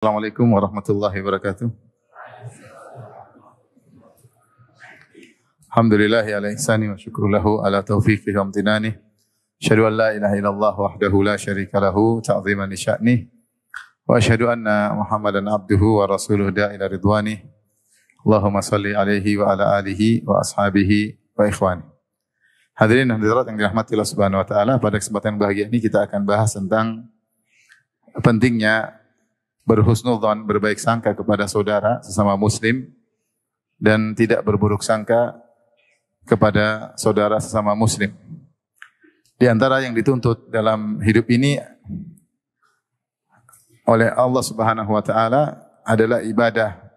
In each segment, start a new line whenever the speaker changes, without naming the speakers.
Assalamualaikum warahmatullahi wabarakatuh. Alhamdulillahi ala ihsani wa syukru lahu ala taufiqihi wa amtinani. Asyhadu an la ilaha illallah wahdahu la syarika lahu ta'ziman li sya'nih. Wa asyhadu anna Muhammadan abduhu wa rasuluhu da'ila ridwani. Allahumma salli alaihi wa ala alihi wa ashabihi wa ikhwani. Hadirin dan hadirat yang dirahmati Allah Subhanahu wa taala, pada kesempatan bahagia ini kita akan bahas tentang pentingnya berhusnudzon, berbaik sangka kepada saudara sesama muslim dan tidak berburuk sangka kepada saudara sesama muslim. Di antara yang dituntut dalam hidup ini oleh Allah Subhanahu wa taala adalah ibadah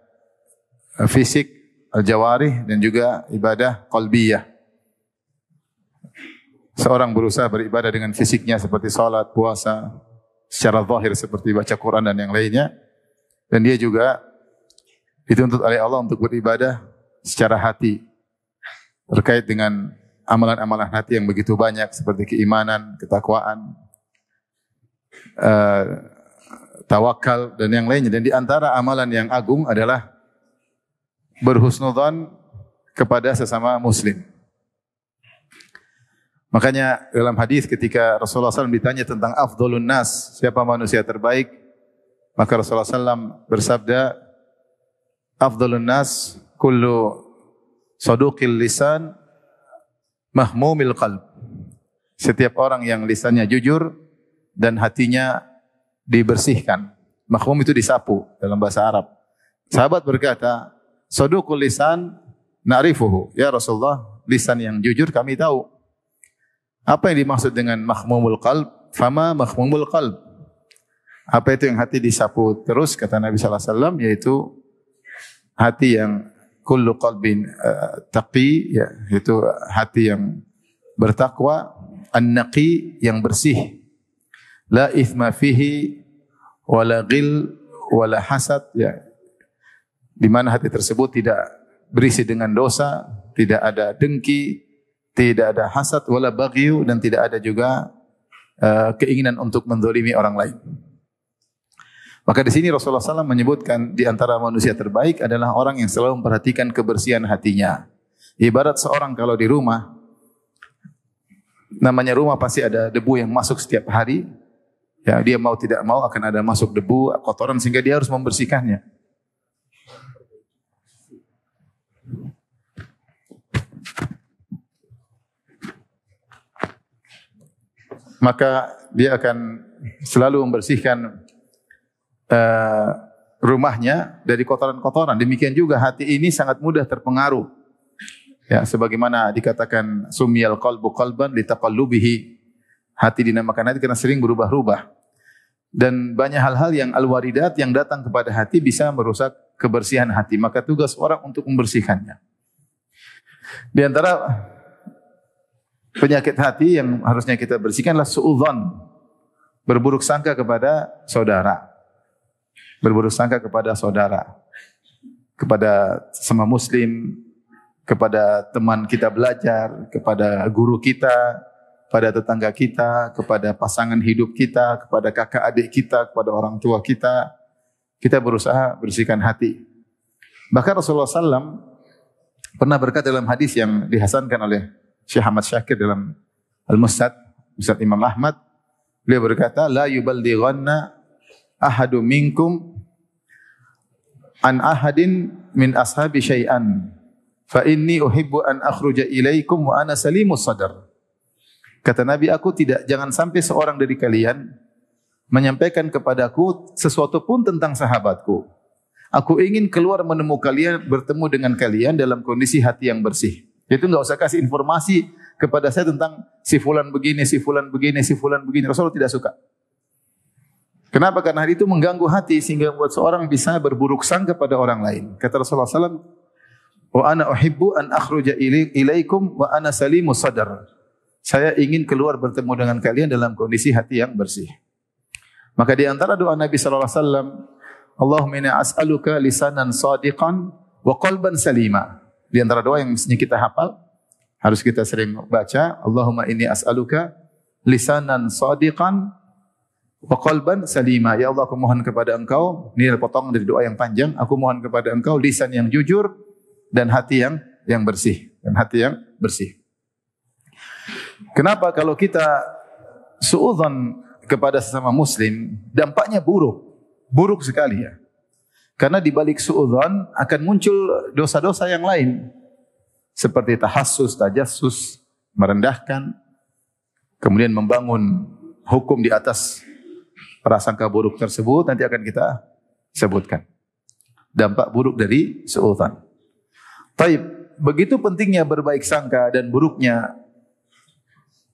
fisik, al-jawarih, dan juga ibadah qalbiyah. Seorang berusaha beribadah dengan fisiknya seperti salat, puasa, secara zahir seperti baca Quran dan yang lainnya, dan dia juga dituntut oleh Allah untuk beribadah secara hati terkait dengan amalan-amalan hati yang begitu banyak seperti keimanan, ketakwaan, tawakal dan yang lainnya. Dan di antara amalan yang agung adalah berhusnudzon kepada sesama muslim. Makanya dalam hadis ketika Rasulullah SAW ditanya tentang afdhalun nas, siapa manusia terbaik, maka Rasulullah SAW bersabda, afdhalun nas kullu saduqil lisan mahmumil qalb. Setiap orang yang lisannya jujur dan hatinya dibersihkan. Mahmum itu disapu dalam bahasa Arab. Sahabat berkata, saduqul lisan na'rifuhu. Ya Rasulullah, lisan yang jujur kami tahu. Apa yang dimaksud dengan mahmumul qalb? Fama mahmumul qalb. Apa itu yang hati disapu terus, kata Nabi sallallahu alaihi wasallam, yaitu hati yang kullu qalbin taqi, ya, itu hati yang bertakwa, an-naqi, yang bersih. La ithma fihi wala ghil wala hasad, ya. Di mana hati tersebut tidak berisi dengan dosa, tidak ada dengki, tidak ada hasad wala baghyu, dan tidak ada juga keinginan untuk menzalimi orang lain. Maka di sini Rasulullah SAW menyebutkan di antara manusia terbaik adalah orang yang selalu memperhatikan kebersihan hatinya. Ibarat seorang kalau di rumah, namanya rumah pasti ada debu yang masuk setiap hari. Ya, dia mau tidak mau akan ada masuk debu, kotoran, sehingga dia harus membersihkannya. Maka dia akan selalu membersihkan rumahnya dari kotoran-kotoran. Demikian juga hati ini sangat mudah terpengaruh. Ya, sebagaimana dikatakan sumiyal qalbu qalban litaqallubihi. Hati dinamakan hati karena sering berubah-ubah. Dan banyak hal-hal yang al-waridat yang datang kepada hati bisa merusak kebersihan hati. Maka tugas orang untuk membersihkannya. Di antara penyakit hati yang harusnya kita bersihkanlah suudzon, berburuk sangka kepada saudara. Berburuk sangka kepada saudara, kepada sesama muslim, kepada teman kita belajar, kepada guru kita, pada tetangga kita, kepada pasangan hidup kita, kepada kakak adik kita, kepada orang tua kita. Kita berusaha bersihkan hati. Bahkan Rasulullah SAW pernah berkata dalam hadis yang dihasankan oleh Syekh Ahmad Syakir dalam Al-Musnad, Musnad Imam Ahmad, beliau berkata, la yuballighanna ahadu minkum an ahadin min ashabi syai'an fa inni uhibbu an akhruja ilaikum wa ana salimus sadar. Kata Nabi, jangan sampai seorang dari kalian menyampaikan kepadaku sesuatu pun tentang sahabatku. Aku ingin keluar bertemu dengan kalian dalam kondisi hati yang bersih. Itu enggak usah kasih informasi kepada saya tentang si fulan begini, si fulan begini, si fulan begini. Rasulullah tidak suka. Kenapa? Karena hal itu mengganggu hati sehingga membuat seorang bisa berburuk sangka kepada orang lain. Kata Rasulullah SAW, wa ana uhibbu an akhruja ilaikum wa ana salimus sadar. Saya ingin keluar bertemu dengan kalian dalam kondisi hati yang bersih. Maka di antara doa Nabi sallallahu alaihi wasallam, Allahumma inni as'aluka lisanan shadiqan wa qalban salima. Di antara doa yang mestinya kita hafal, harus kita sering baca, Allahumma inni as'aluka lisanan shadiqan wa qalban salima. Ya Allah, aku mohon kepada Engkau, ini adalah potongan dari doa yang panjang, aku mohon kepada Engkau lisan yang jujur dan hati yang bersih, dan hati yang bersih. Kenapa kalau kita suudzon kepada sesama muslim, dampaknya buruk sekali ya. Karena di balik suudzon akan muncul dosa-dosa yang lain seperti tahassus, tajassus, merendahkan, kemudian membangun hukum di atas prasangka buruk tersebut, nanti akan kita sebutkan dampak buruk dari suudzon. Taib, begitu pentingnya berbaik sangka dan buruknya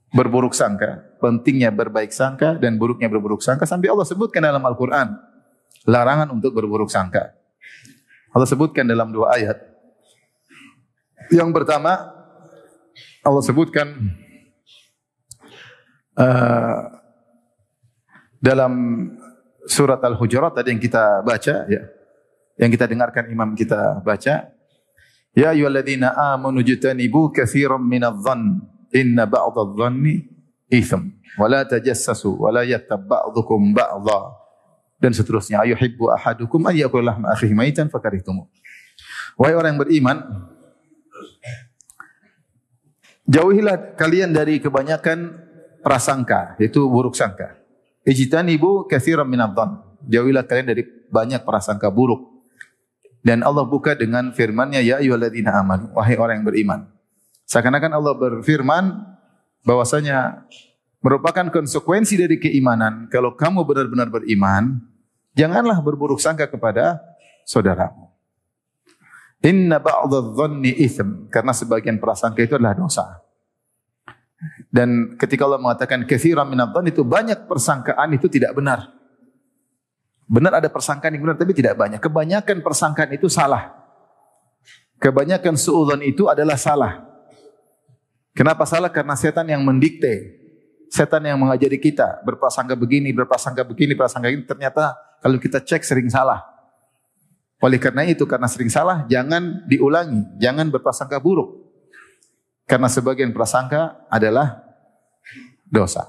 berburuk sangka, pentingnya berbaik sangka dan buruknya berburuk sangka sampai Allah sebutkan dalam Al-Quran larangan untuk berburuk sangka. Allah sebutkan dalam 2 ayat. Yang pertama Allah sebutkan dalam surat Al-Hujurat tadi yang kita baca ya, yang kita dengarkan imam kita baca, ya ayyuhalladzina amanu jtanibu katsiran minadh-dhann inna ba'dadh-dhanni itsm wa la tajassasu wa la yattab ba'dhukum ba'dha dan seterusnya. Ayuhibbu ahadukum an yakula lahma akhihi maitan fakarihtum. Wahai orang yang beriman, jauhilah kalian dari kebanyakan prasangka, yaitu buruk sangka. Ijtanibu katsiran minadh-dhann. Jauhilah kalian dari banyak prasangka buruk. Dan Allah buka dengan firman-Nya, ya ayyuhalladzina amanu, wahai orang yang beriman. Seakan-akan Allah berfirman bahwasanya merupakan konsekuensi dari keimanan. Kalau kamu benar-benar beriman, janganlah berburuk sangka kepada saudaramu. Inna ba'dadh-dhanni itsm, karena sebagian prasangka itu adalah dosa. Dan ketika Allah mengatakan katsiran minadh-dhann, itu banyak persangkaan itu tidak benar. Benar ada persangkaan yang benar tapi tidak banyak. Kebanyakan persangkaan itu salah. Kebanyakan suudzon itu adalah salah. Kenapa salah? Karena setan yang mendikte. Setan yang mengajari kita berprasangka begini, berprasangka begini, berprasangka ini. Ternyata kalau kita cek sering salah. Oleh karena itu, karena sering salah, jangan diulangi. Jangan berprasangka buruk. Karena sebagian prasangka adalah dosa.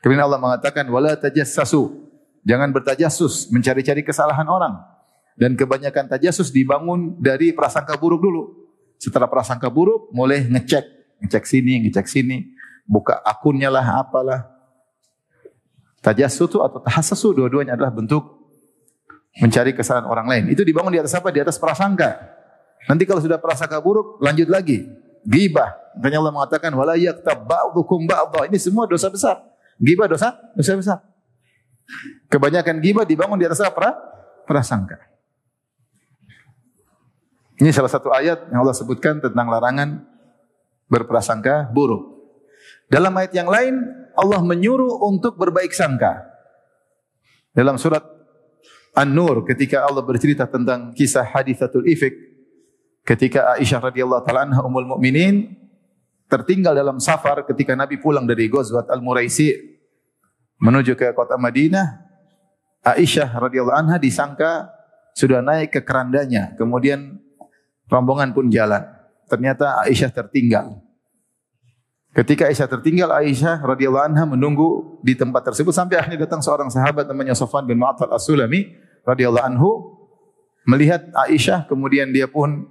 Kemudian Allah mengatakan, wala tajassasu. Jangan bertajassus, mencari-cari kesalahan orang. Dan kebanyakan tajassus dibangun dari prasangka buruk dulu. Setelah prasangka buruk, mulai ngecek sini, buka akunnya lah, apalah. Tajassus atau tahassus, dua-duanya adalah bentuk mencari kesalahan orang lain. Itu dibangun di atas apa? Di atas prasangka. Nanti kalau sudah prasangka buruk, lanjut lagi. Ghibah. Makanya Allah mengatakan, wala yaktab ba'dukum ba'dha. Ini semua dosa besar. Ghibah dosa besar. Kebanyakan ghibah dibangun di atas apa? Prasangka. Ini salah satu ayat yang Allah sebutkan tentang larangan berprasangka buruk. Dalam ayat yang lain, Allah menyuruh untuk berbaik sangka. Dalam surat An-Nur, ketika Allah bercerita tentang kisah hadithatul ifk, ketika Aisyah radhiyallahu taala anha ummul mukminin tertinggal dalam safar ketika Nabi pulang dari Ghazwat Al-Muraisi menuju ke kota Madinah, Aisyah radhiyallahu anha disangka sudah naik ke kerandanya, kemudian rombongan pun jalan. Ternyata Aisyah tertinggal. Ketika Aisyah tertinggal, Aisyah radhiyallahu anha menunggu di tempat tersebut sampai akhirnya datang seorang sahabat namanya Safwan bin Mu'attal As-Sulami radhiyallahu anhu melihat Aisyah, kemudian dia pun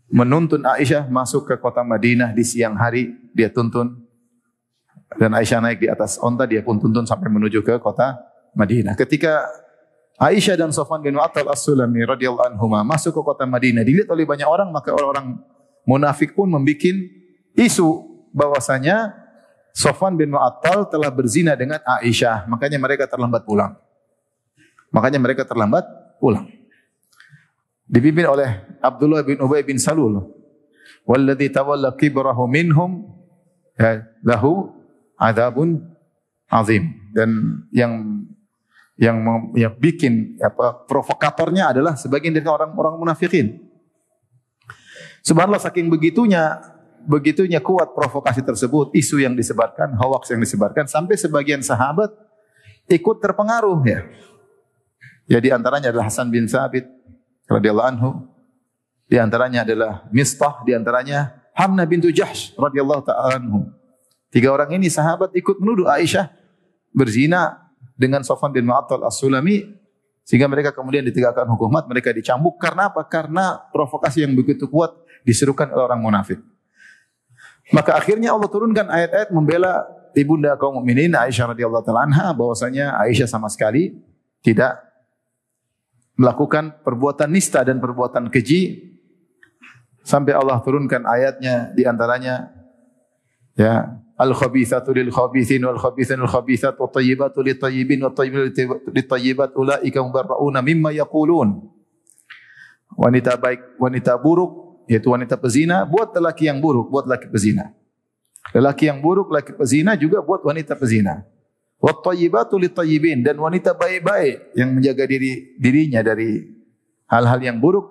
menuntun Aisyah masuk ke kota Madinah di siang hari, dia tuntun. Dan Aisyah naik di atas onta, dia pun tuntun sampai menuju ke kota Madinah. Ketika Aisyah dan Safwan bin Mu'attal As-Sulami radhiyallahu anhu masuk ke kota Madinah, dilihat oleh banyak orang, maka orang-orang munafik pun membuat isu bahwasanya Safwan bin Mu'attal telah berzina dengan Aisyah, makanya mereka terlambat pulang. Dipimpin oleh Abdullah bin Ubay bin Salul. Walladzi tawalla kibrahu minhum lahu adzabun azim. Dan yang bikin provokatornya adalah sebagian dari orang-orang munafikin. Subhanallah, saking begitunya kuat provokasi tersebut, isu yang disebarkan, hoax yang disebarkan, sampai sebagian sahabat ikut terpengaruh ya. Ya, di antaranya adalah Hasan bin Thabit radhiyallahu anhu, di antaranya adalah Mistah, di antaranya Hamnah bintu Jahsh radhiyallahu ta'ala anhu. 3 orang ini sahabat ikut menuduh Aisyah berzina dengan Safwan bin Mu'attal As-Sulami, sehingga mereka kemudian ditegakkan hukum mat, mereka dicambuk. Karena apa? Karena provokasi yang begitu kuat diserukan oleh orang munafik. Maka akhirnya Allah turunkan ayat-ayat membela ibunda kaum mukminin Aisyah radhiyallahu taala anha, bahwasanya Aisyah sama sekali tidak melakukan perbuatan nista dan perbuatan keji, sampai Allah turunkan ayatnya di antaranya ya, al-khabithatu lil-khabithin wal-khabithun lil-khabithat wa tayyibatu lit-tayyibin wa tayyibatu lit-tayyibat ulaika mubarrauna mimma yaqulun. Wanita baik, wanita buruk, yaitu wanita pezina buat lelaki yang buruk, buat lelaki pezina. Lelaki yang buruk, lelaki pezina juga buat wanita pezina. Wat thayyibatu lit thayyibin, dan wanita baik-baik yang menjaga dirinya dari hal-hal yang buruk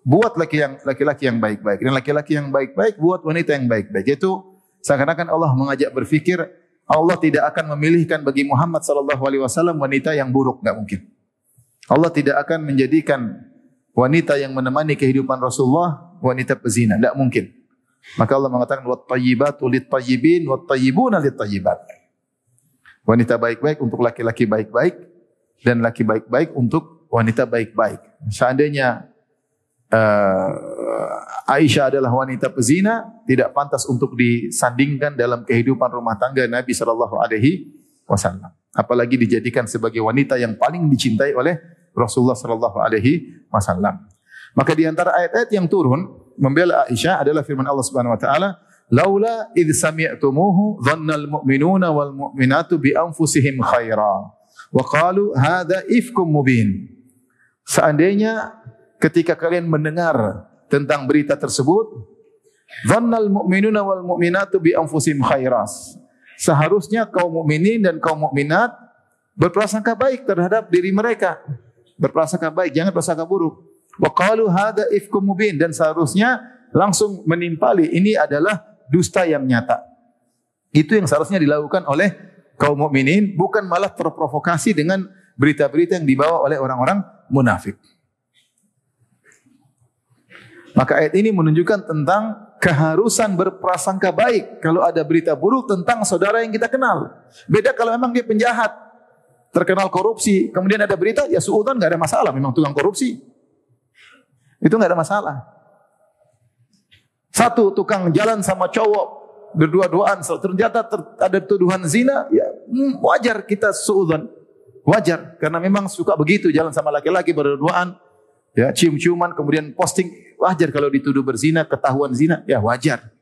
buat laki-laki yang baik-baik, dan laki-laki yang baik-baik buat wanita yang baik-baik. Itu seakan-akan Allah mengajak berfikir Allah tidak akan memilihkan bagi Muhammad sallallahu alaihi wasallam wanita yang buruk, enggak mungkin. Allah tidak akan menjadikan wanita yang menemani kehidupan Rasulullah wanita pezina, tidak mungkin. Maka Allah mengatakan wat tayyibatu lit tayyibin wat tayyibuna lit tayyibat. Wanita baik-baik untuk laki-laki baik-baik, dan laki baik-baik untuk wanita baik-baik. Seandainya Aisyah adalah wanita pezina, tidak pantas untuk disandingkan dalam kehidupan rumah tangga Nabi sallallahu alaihi wasallam. Apalagi dijadikan sebagai wanita yang paling dicintai oleh Rasulullah sallallahu alaihi wasallam. Maka di antara ayat-ayat yang turun membela Aisyah adalah firman Allah Subhanahu wa taala, "Laula idz sami'tumuhu dhannal mu'minuna wal mu'minatu bi anfusihim khaira wa qalu hadza ifkum mubin." Seandainya ketika kalian mendengar tentang berita tersebut, dhannal mu'minuna wal mu'minatu bi anfusihim khairas. Seharusnya kaum mukminin dan kaum mukminat berprasangka baik terhadap diri mereka. Berprasangka baik, jangan prasangka buruk. Wa qalu hadza ifkum mubin, dan seharusnya langsung menimpali ini adalah dusta yang nyata. Itu yang seharusnya dilakukan oleh kaum mukminin, bukan malah terprovokasi dengan berita-berita yang dibawa oleh orang-orang munafik. Maka ayat ini menunjukkan tentang keharusan berprasangka baik kalau ada berita buruk tentang saudara yang kita kenal. Beda kalau memang dia penjahat, terkenal korupsi, kemudian ada berita, ya suudzon, enggak ada masalah, memang tukang korupsi. Itu enggak ada masalah. Satu tukang jalan sama cowok berdua-duaan, ternyata ada tuduhan zina, ya wajar kita suudzon. Wajar, karena memang suka begitu jalan sama laki-laki berdua-duaan, ya cium-ciuman kemudian posting, wajar kalau dituduh berzina, ketahuan zina, ya wajar.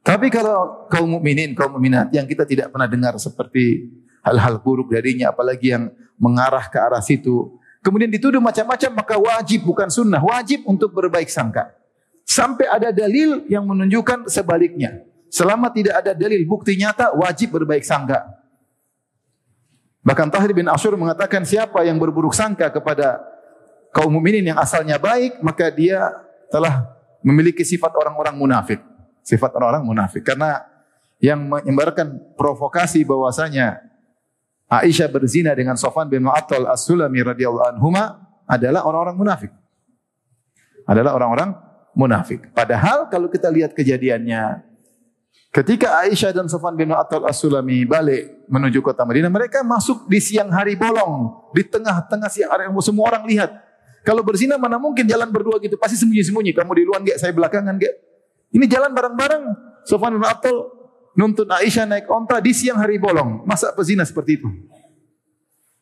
Tapi kalau kaum mukminin, kaum mukminat yang kita tidak pernah dengar seperti hal-hal buruk darinya, apalagi yang mengarah ke arah situ, kemudian dituduh macam-macam, maka wajib, bukan sunnah, wajib untuk berbaik sangka. Sampai ada dalil yang menunjukkan sebaliknya. Selama tidak ada dalil bukti nyata, wajib berbaik sangka. Bahkan Tahir bin Ashur mengatakan, siapa yang berburuk sangka kepada kaum mukminin yang asalnya baik, maka dia telah memiliki sifat orang-orang munafik. Sifat orang-orang munafik. Karena yang menyebarkan provokasi bahwasanya Aisyah berzina dengan Safwan bin Mu'attal As-Sulami radhiyallahu anhuma adalah orang-orang munafik. Adalah orang-orang munafik. Padahal kalau kita lihat kejadiannya, ketika Aisyah dan Safwan bin Mu'attal As-Sulami balik menuju kota Madinah, mereka masuk di siang hari bolong, di tengah-tengah siang hari, semua orang lihat. Kalau berzina mana mungkin jalan berdua gitu, pasti sembunyi-sembunyi. Kamu di luar enggak, saya belakangan enggak. Ini jalan bareng-bareng. Safwan bin Mu'attal nuntun Aisyah naik onta di siang hari bolong. Masa pezina seperti itu?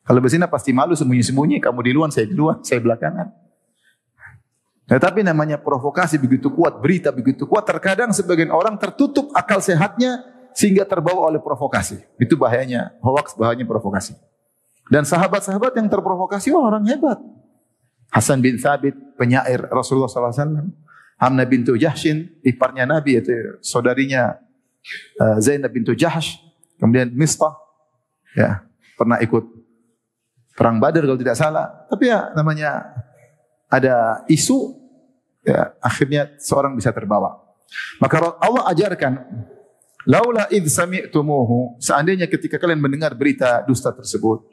Kalau berzina pasti malu sembunyi-sembunyi. Kamu di luar, saya di luar, saya belakangan. Tetapi namanya provokasi begitu kuat, berita begitu kuat, terkadang sebagian orang tertutup akal sehatnya sehingga terbawa oleh provokasi. Itu bahayanya hoax, bahayanya provokasi. Dan sahabat-sahabat yang terprovokasi, orang hebat. Hasan bin Thabit, penyair Rasulullah SAW. Hamnah bintu Jahshin, iparnya Nabi, yaitu saudarinya Zainab bintu Jahsh. Kemudian Mistah, ya, pernah ikut perang Badar kalau tidak salah. Tapi ya namanya ada isu, ya, akhirnya seorang bisa terbawa. Maka Allah ajarkan, laula idz sami'tumuhu, seandainya ketika kalian mendengar berita dusta tersebut,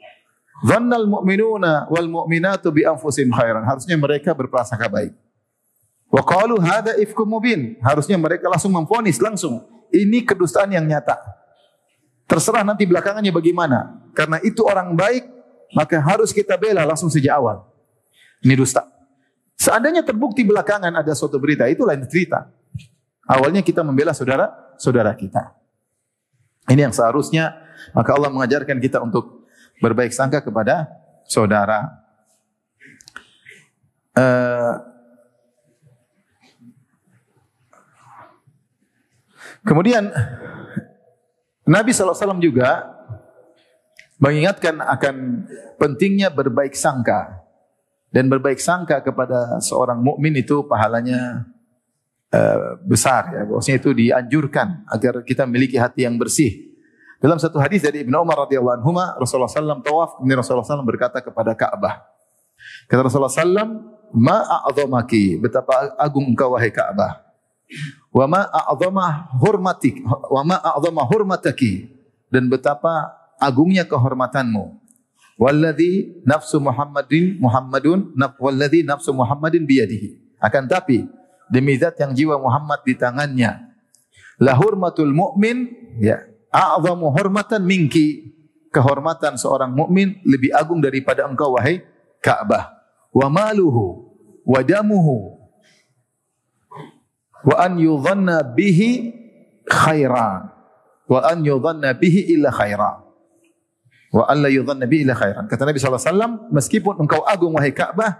dhannal mu'minuna wal mu'minatu bi anfusihim khairan, harusnya mereka berprasangka baik. Wa qalu hadza ifkum mubin, harusnya mereka langsung memvonis langsung, ini kedustaan yang nyata. Terserah nanti belakangannya bagaimana. Karena itu orang baik, maka harus kita bela langsung sejak awal. Ini dusta. Seandainya terbukti belakangan ada suatu berita, itu lain cerita. Awalnya kita membela saudara kita. Ini yang seharusnya, maka Allah mengajarkan kita untuk berbaik sangka kepada saudara. Kemudian Nabi SAW juga mengingatkan akan pentingnya berbaik sangka, dan berbaik sangka kepada seorang mukmin itu pahalanya besar. Ya, bahwasanya itu dianjurkan agar kita memiliki hati yang bersih. Dalam satu hadis dari Ibnu Umar radhiyallahu anhu, Rasulullah SAW tawaf, kemudian Rasulullah SAW berkata kepada Ka'bah. Kata Rasulullah SAW, "Ma a'zamaki, betapa agung engkau wahai Ka'bah. Wa ma a'zama hurmatik, wa ma a'zama hurmataki, dan betapa agungnya kehormatanmu. Walladzi nafsu walladzi nafsu Muhammadin biyadihi." Akan tapi demi zat yang jiwa Muhammad di tangannya, la hurmatul mu'min, ya, a'zamu hurmatan minki, kehormatan seorang mukmin lebih agung daripada engkau wahai Ka'bah. Wa maluhu wa damuhu wa an yudhanna bihi khairan wa an yudhanna bihi illa khairan wa an la yudhanna bihi illa khairan. Kata Nabi SAW, meskipun engkau agung wahai Ka'bah,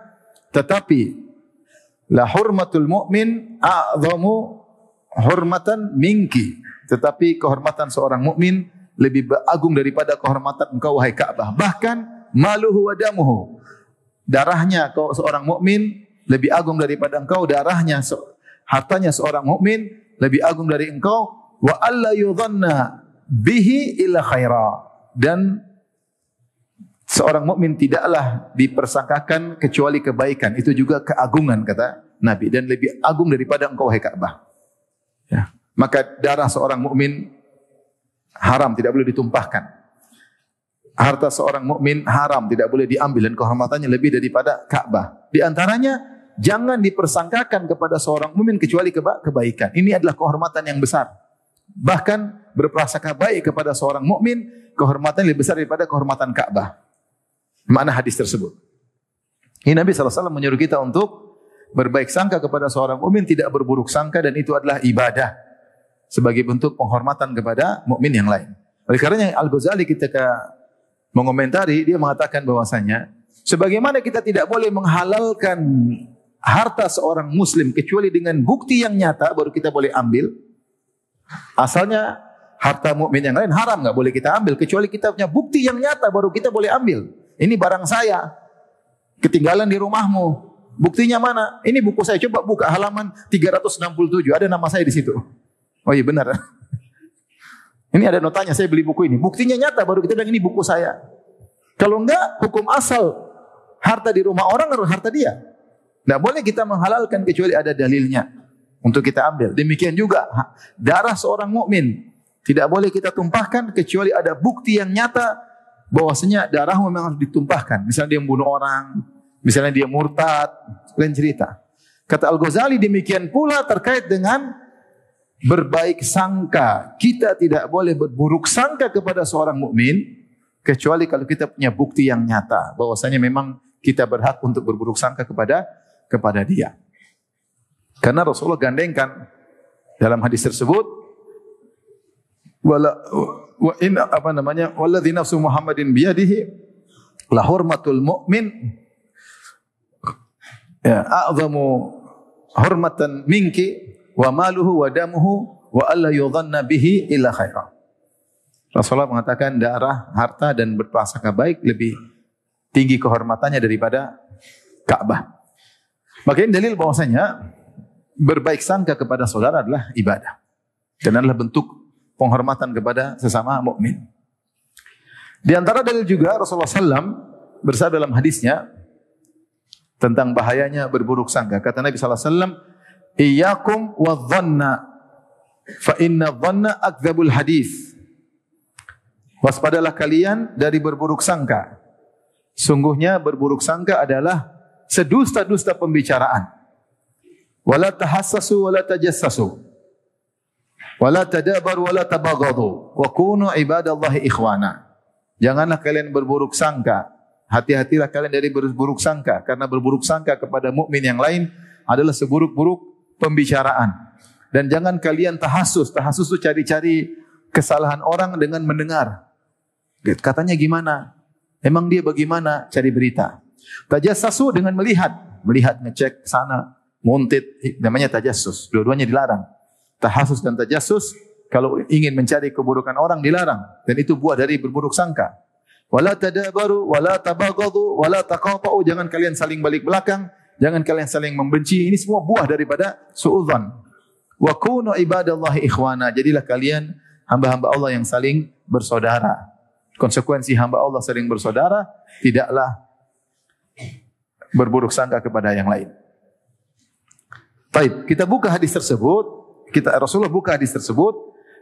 tetapi la hurmatul mu'min a'zamu hurmatan minki, tetapi kehormatan seorang mukmin lebih agung daripada kehormatan engkau wahai Ka'bah. Bahkan maluhu wa damuhu, darahnya seorang mukmin lebih agung daripada engkau, darahnya hartanya seorang mukmin lebih agung dari engkau. Wa alla yudhanna bihi illa khaira, dan seorang mukmin tidaklah dipersangkakan kecuali kebaikan. Itu juga keagungan, kata Nabi, dan lebih agung daripada engkau wahai Ka'bah. Ya. Maka darah seorang mukmin haram, tidak boleh ditumpahkan. Harta seorang mukmin haram, tidak boleh diambil, dan kehormatannya lebih daripada Ka'bah. Di antaranya, jangan dipersangkakan kepada seorang mukmin kecuali kebaikan. Ini adalah kehormatan yang besar. Bahkan berprasangka baik kepada seorang mukmin, kehormatan lebih besar daripada kehormatan Ka'bah. Makna hadis tersebut. Ini Nabi SAW menyuruh kita untuk berbaik sangka kepada seorang mukmin, tidak berburuk sangka, dan itu adalah ibadah sebagai bentuk penghormatan kepada mukmin yang lain. Oleh karenanya Al-Ghazali ketika mengomentari, dia mengatakan bahwasanya sebagaimana kita tidak boleh menghalalkan harta seorang muslim kecuali dengan bukti yang nyata baru kita boleh ambil. Asalnya harta mukmin yang lain haram, enggak boleh kita ambil kecuali kita punya bukti yang nyata baru kita boleh ambil. Ini barang saya ketinggalan di rumahmu. Buktinya mana? Ini buku saya, coba buka halaman 367, ada nama saya di situ. Oh iya benar. Ini ada notanya, saya beli buku ini. Buktinya nyata baru kita bilang ini buku saya. Kalau enggak, hukum asal harta di rumah orang harus harta dia. Tidak boleh kita menghalalkan kecuali ada dalilnya untuk kita ambil. Demikian juga darah seorang mukmin tidak boleh kita tumpahkan kecuali ada bukti yang nyata bahwasanya darah memang harus ditumpahkan. Misalnya dia membunuh orang, misalnya dia murtad, lain cerita. Kata Al-Ghazali, demikian pula terkait dengan berbaik sangka. Kita tidak boleh berburuk sangka kepada seorang mukmin kecuali kalau kita punya bukti yang nyata bahwasanya memang kita berhak untuk berburuk sangka kepada dia. Karena Rasulullah gandengkan dalam hadis tersebut, walladzi nafsu Muhammadin biyadihi la hurmatul mu'min ya a'zamu hurmatan minki wa maluhu wa damuhu wa alla yudhanna bihi illa khaira. Rasulullah mengatakan darah, harta, dan berprasangka baik lebih tinggi kehormatannya daripada Ka'bah. Maka ini dalil bahwasanya berbaik sangka kepada saudara adalah ibadah dan adalah bentuk penghormatan kepada sesama mukmin. Di antara dalil juga Rasulullah SAW bersabda dalam hadisnya tentang bahayanya berburuk sangka. Kata Nabi SAW, "Iyyakum wadh-dhanna fa inna dhanna akdzabul hadis." Waspadalah kalian dari berburuk sangka. Sungguhnya berburuk sangka adalah sedusta-dusta pembicaraan. Wala tahassasu wala tajassasu. Wala tadabaru wala tabaghadu wa kunu ibadallahi ikhwana. Janganlah kalian berburuk sangka. Hati-hatilah kalian dari berburuk sangka, karena berburuk sangka kepada mukmin yang lain adalah seburuk-buruk pembicaraan. Dan jangan kalian tahasus. Tahasus itu cari-cari kesalahan orang dengan mendengar. Katanya gimana? Emang dia bagaimana? Cari berita. Tajassasu dengan melihat. Melihat, ngecek sana, nguntit. Namanya tajassus. Dua-duanya dilarang. Tahasus dan tajassus, kalau ingin mencari keburukan orang dilarang. Dan itu buah dari berburuk sangka. Wala tadabaru, wala tabaghadu, wala taqata'u. Jangan kalian saling balik belakang. Jangan kalian saling membenci. Ini semua buah daripada suudzon. Wa kunu ibadallahi ikhwana. Jadilah kalian hamba-hamba Allah yang saling bersaudara. Konsekuensi hamba Allah saling bersaudara, tidaklah berburuk sangka kepada yang lain. Baik, kita buka hadis tersebut. Rasulullah buka hadis tersebut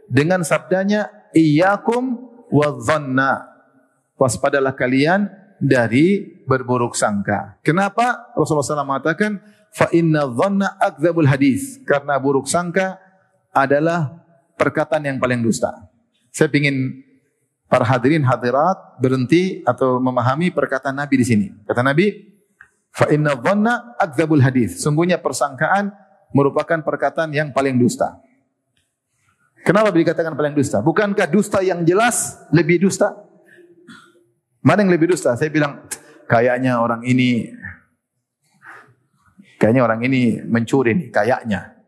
dengan sabdanya, iyyakum wadh-dhanna. Waspadalah kalian dari berburuk sangka. Kenapa? Rasulullah SAW mengatakan, fa inna dhanna akdzabul hadis. Karena buruk sangka adalah perkataan yang paling dusta. Saya ingin para hadirin hadirat berhenti atau memahami perkataan Nabi di sini. Kata Nabi, fa inna dhanna akdzabul hadis. Sungguhnya persangkaan merupakan perkataan yang paling dusta. Kenapa dikatakan paling dusta? Bukankah dusta yang jelas lebih dusta? Mana yang lebih dusta? Saya bilang, kayaknya orang ini mencuri nih, kayaknya.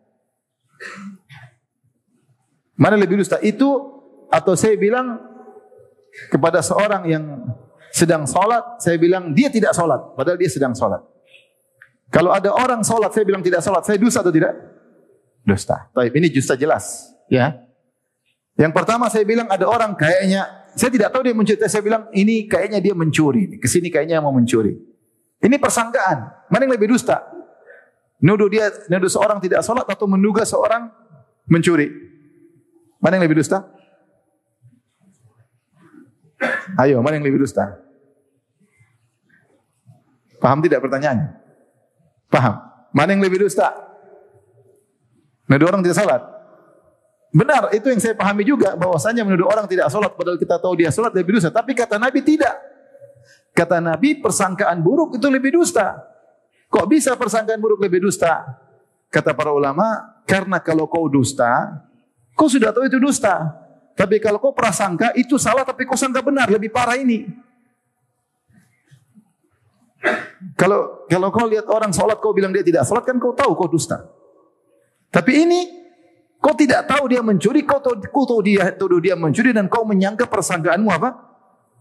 Mana yang lebih dusta? Itu atau saya bilang kepada seorang yang sedang sholat, saya bilang dia tidak sholat, padahal dia sedang sholat. Kalau ada orang sholat, saya bilang tidak sholat, saya dusta atau tidak? Dusta. Tapi ini dusta jelas. Ya. Yang pertama saya bilang ada orang kayaknya, saya tidak tahu dia mencuri, saya bilang ini kayaknya dia mencuri, kesini kayaknya mau mencuri. Ini persangkaan. Mana yang lebih dusta? Nuduh seorang tidak sholat atau menduga seorang mencuri? Mana yang lebih dusta? Ayo, mana yang lebih dusta? Paham tidak pertanyaannya? Paham? Mana yang lebih dusta? Nuduh orang tidak sholat. Benar, itu yang saya pahami juga, bahwasanya menuduh orang tidak sholat padahal kita tahu dia sholat lebih dusta. Tapi kata Nabi tidak. Kata Nabi persangkaan buruk itu lebih dusta. Kok bisa persangkaan buruk lebih dusta? Kata para ulama, karena kalau kau dusta, kau sudah tahu itu dusta. Tapi kalau kau prasangka itu salah tapi kau sangka benar, lebih parah ini. Kalau kau lihat orang sholat kau bilang dia tidak sholat, kan kau tahu kau dusta. Tapi ini kau tidak tahu dia mencuri, kau tahu dia tuduh dia mencuri dan kau menyangka persangkaanmu apa?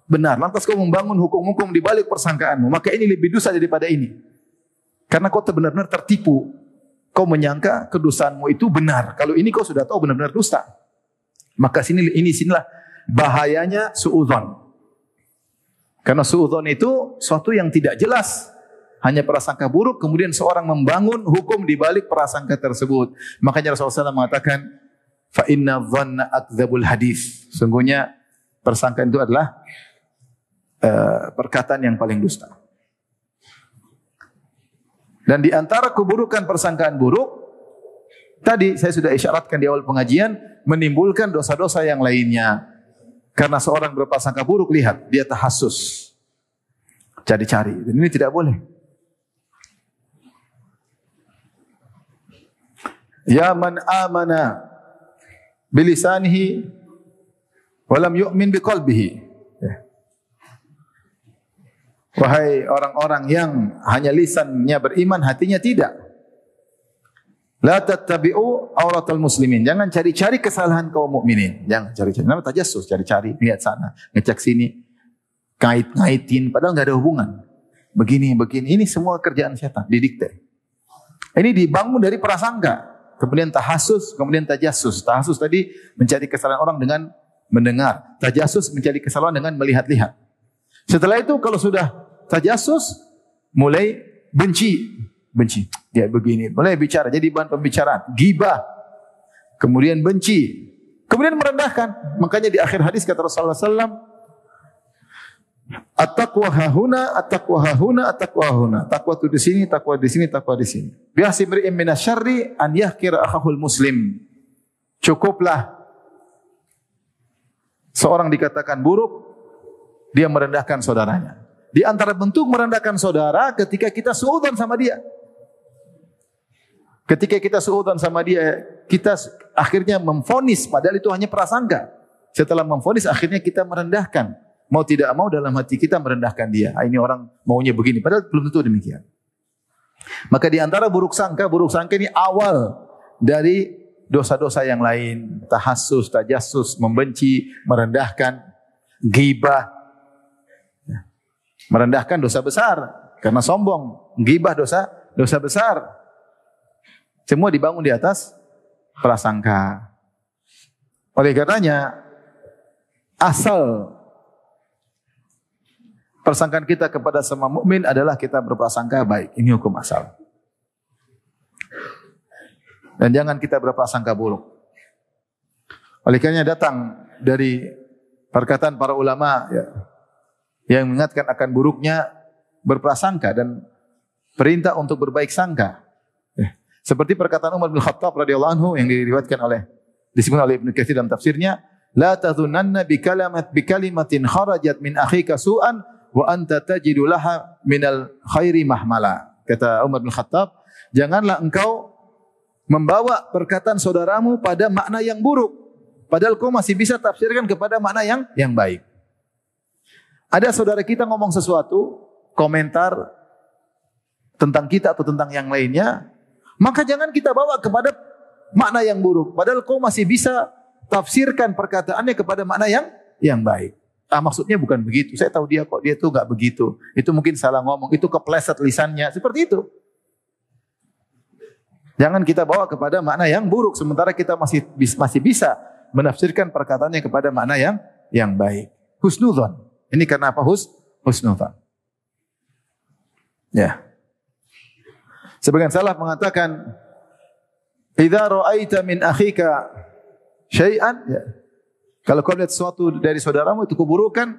Benar. Lantas kau membangun hukum-hukum di balik persangkaanmu. Maka ini lebih dosa daripada ini. Karena kau benar-benar tertipu. Kau menyangka kedustaanmu itu benar. Kalau ini kau sudah tahu benar-benar dusta. Maka sinilah bahayanya suudzon. Karena suudzon itu suatu yang tidak jelas. Hanya prasangka buruk, kemudian seorang membangun hukum di balik prasangka tersebut. Makanya Rasulullah SAW mengatakan, fa inna dhanna akdzabul hadis. Sungguhnya persangkaan itu adalah perkataan yang paling dusta. Dan di antara keburukan persangkaan buruk, tadi saya sudah isyaratkan di awal pengajian, menimbulkan dosa-dosa yang lainnya. Karena seorang berprasangka buruk, lihat, dia tahassus. Cari-cari. Dan ini tidak boleh. Ya man amana bilisanihi walam yu'min biqalbihi. Wahai orang-orang yang hanya lisannya beriman, hatinya tidak. La tattabi'u auratal muslimin. Jangan cari-cari kesalahan kaum mukminin. Jangan cari-cari. Namanya tajassus, cari-cari, lihat sana, ngecek sini, kait-kaitin padahal enggak ada hubungan. Begini. Ini semua kerjaan setan, didikte. Ini dibangun dari prasangka. Kemudian tahassus, kemudian tajassus. Tahassus tadi mencari kesalahan orang dengan mendengar. Tajassus mencari kesalahan dengan melihat-lihat. Setelah itu kalau sudah tajassus, mulai benci. Dia begini. Mulai bicara, jadi bahan pembicaraan. Ghibah. Kemudian benci. Kemudian merendahkan. Makanya di akhir hadis kata Rasulullah SAW, at-taqwa hahuna, at-taqwa hahuna, at-taqwa hahuna. Takwa itu di sini, takwa di sini, takwa di sini. Biasa imri'in minasyarri an yahkira akhahul muslim. Cukuplah seorang dikatakan buruk, dia merendahkan saudaranya. Di antara bentuk merendahkan saudara ketika kita suudzon sama dia. Ketika kita suudzon sama dia, kita akhirnya memvonis, padahal itu hanya prasangka. Setelah memvonis, akhirnya kita merendahkan. Mau tidak mau dalam hati kita merendahkan dia. Ini orang maunya begini, padahal belum tentu demikian. Maka di antara buruk sangka ini awal dari dosa-dosa yang lain. Tahassus, tajassus, membenci, merendahkan, ghibah. Merendahkan dosa besar karena sombong. Ghibah dosa besar. Semua dibangun di atas prasangka. Oleh karenanya, asal persangkaan kita kepada semua mukmin adalah kita berprasangka baik. Ini hukum asal. Dan jangan kita berprasangka buruk. Oleh karenanya datang dari perkataan para ulama yang mengingatkan akan buruknya berprasangka dan perintah untuk berbaik sangka. Seperti perkataan Umar bin Khattab radhiyallahu anhu yang diriwayatkan disebut oleh Ibnu Katsir dalam tafsirnya, la tadhunanna bi kalimatin kharajat min akhika su'an wa anta tajidu laha minal khairi mahmala. Kata Umar bin Khattab, janganlah engkau membawa perkataan saudaramu pada makna yang buruk, padahal kau masih bisa tafsirkan kepada makna yang baik. Ada saudara kita ngomong sesuatu, komentar tentang kita atau tentang yang lainnya, maka jangan kita bawa kepada makna yang buruk, padahal kau masih bisa tafsirkan perkataannya kepada makna yang baik. Maksudnya bukan begitu. Saya tahu dia kok, dia tuh enggak begitu. Itu mungkin salah ngomong, itu kepleset lisannya, seperti itu. Jangan kita bawa kepada makna yang buruk sementara kita masih bisa menafsirkan perkataannya kepada makna yang baik. Husnudzon. Ini karena apa? Husnudzon. Ya. Sebagian salaf mengatakan, "Idza ra'aita min akhika syai'an," ya. Kalau kau lihat sesuatu dari saudaramu itu keburukan,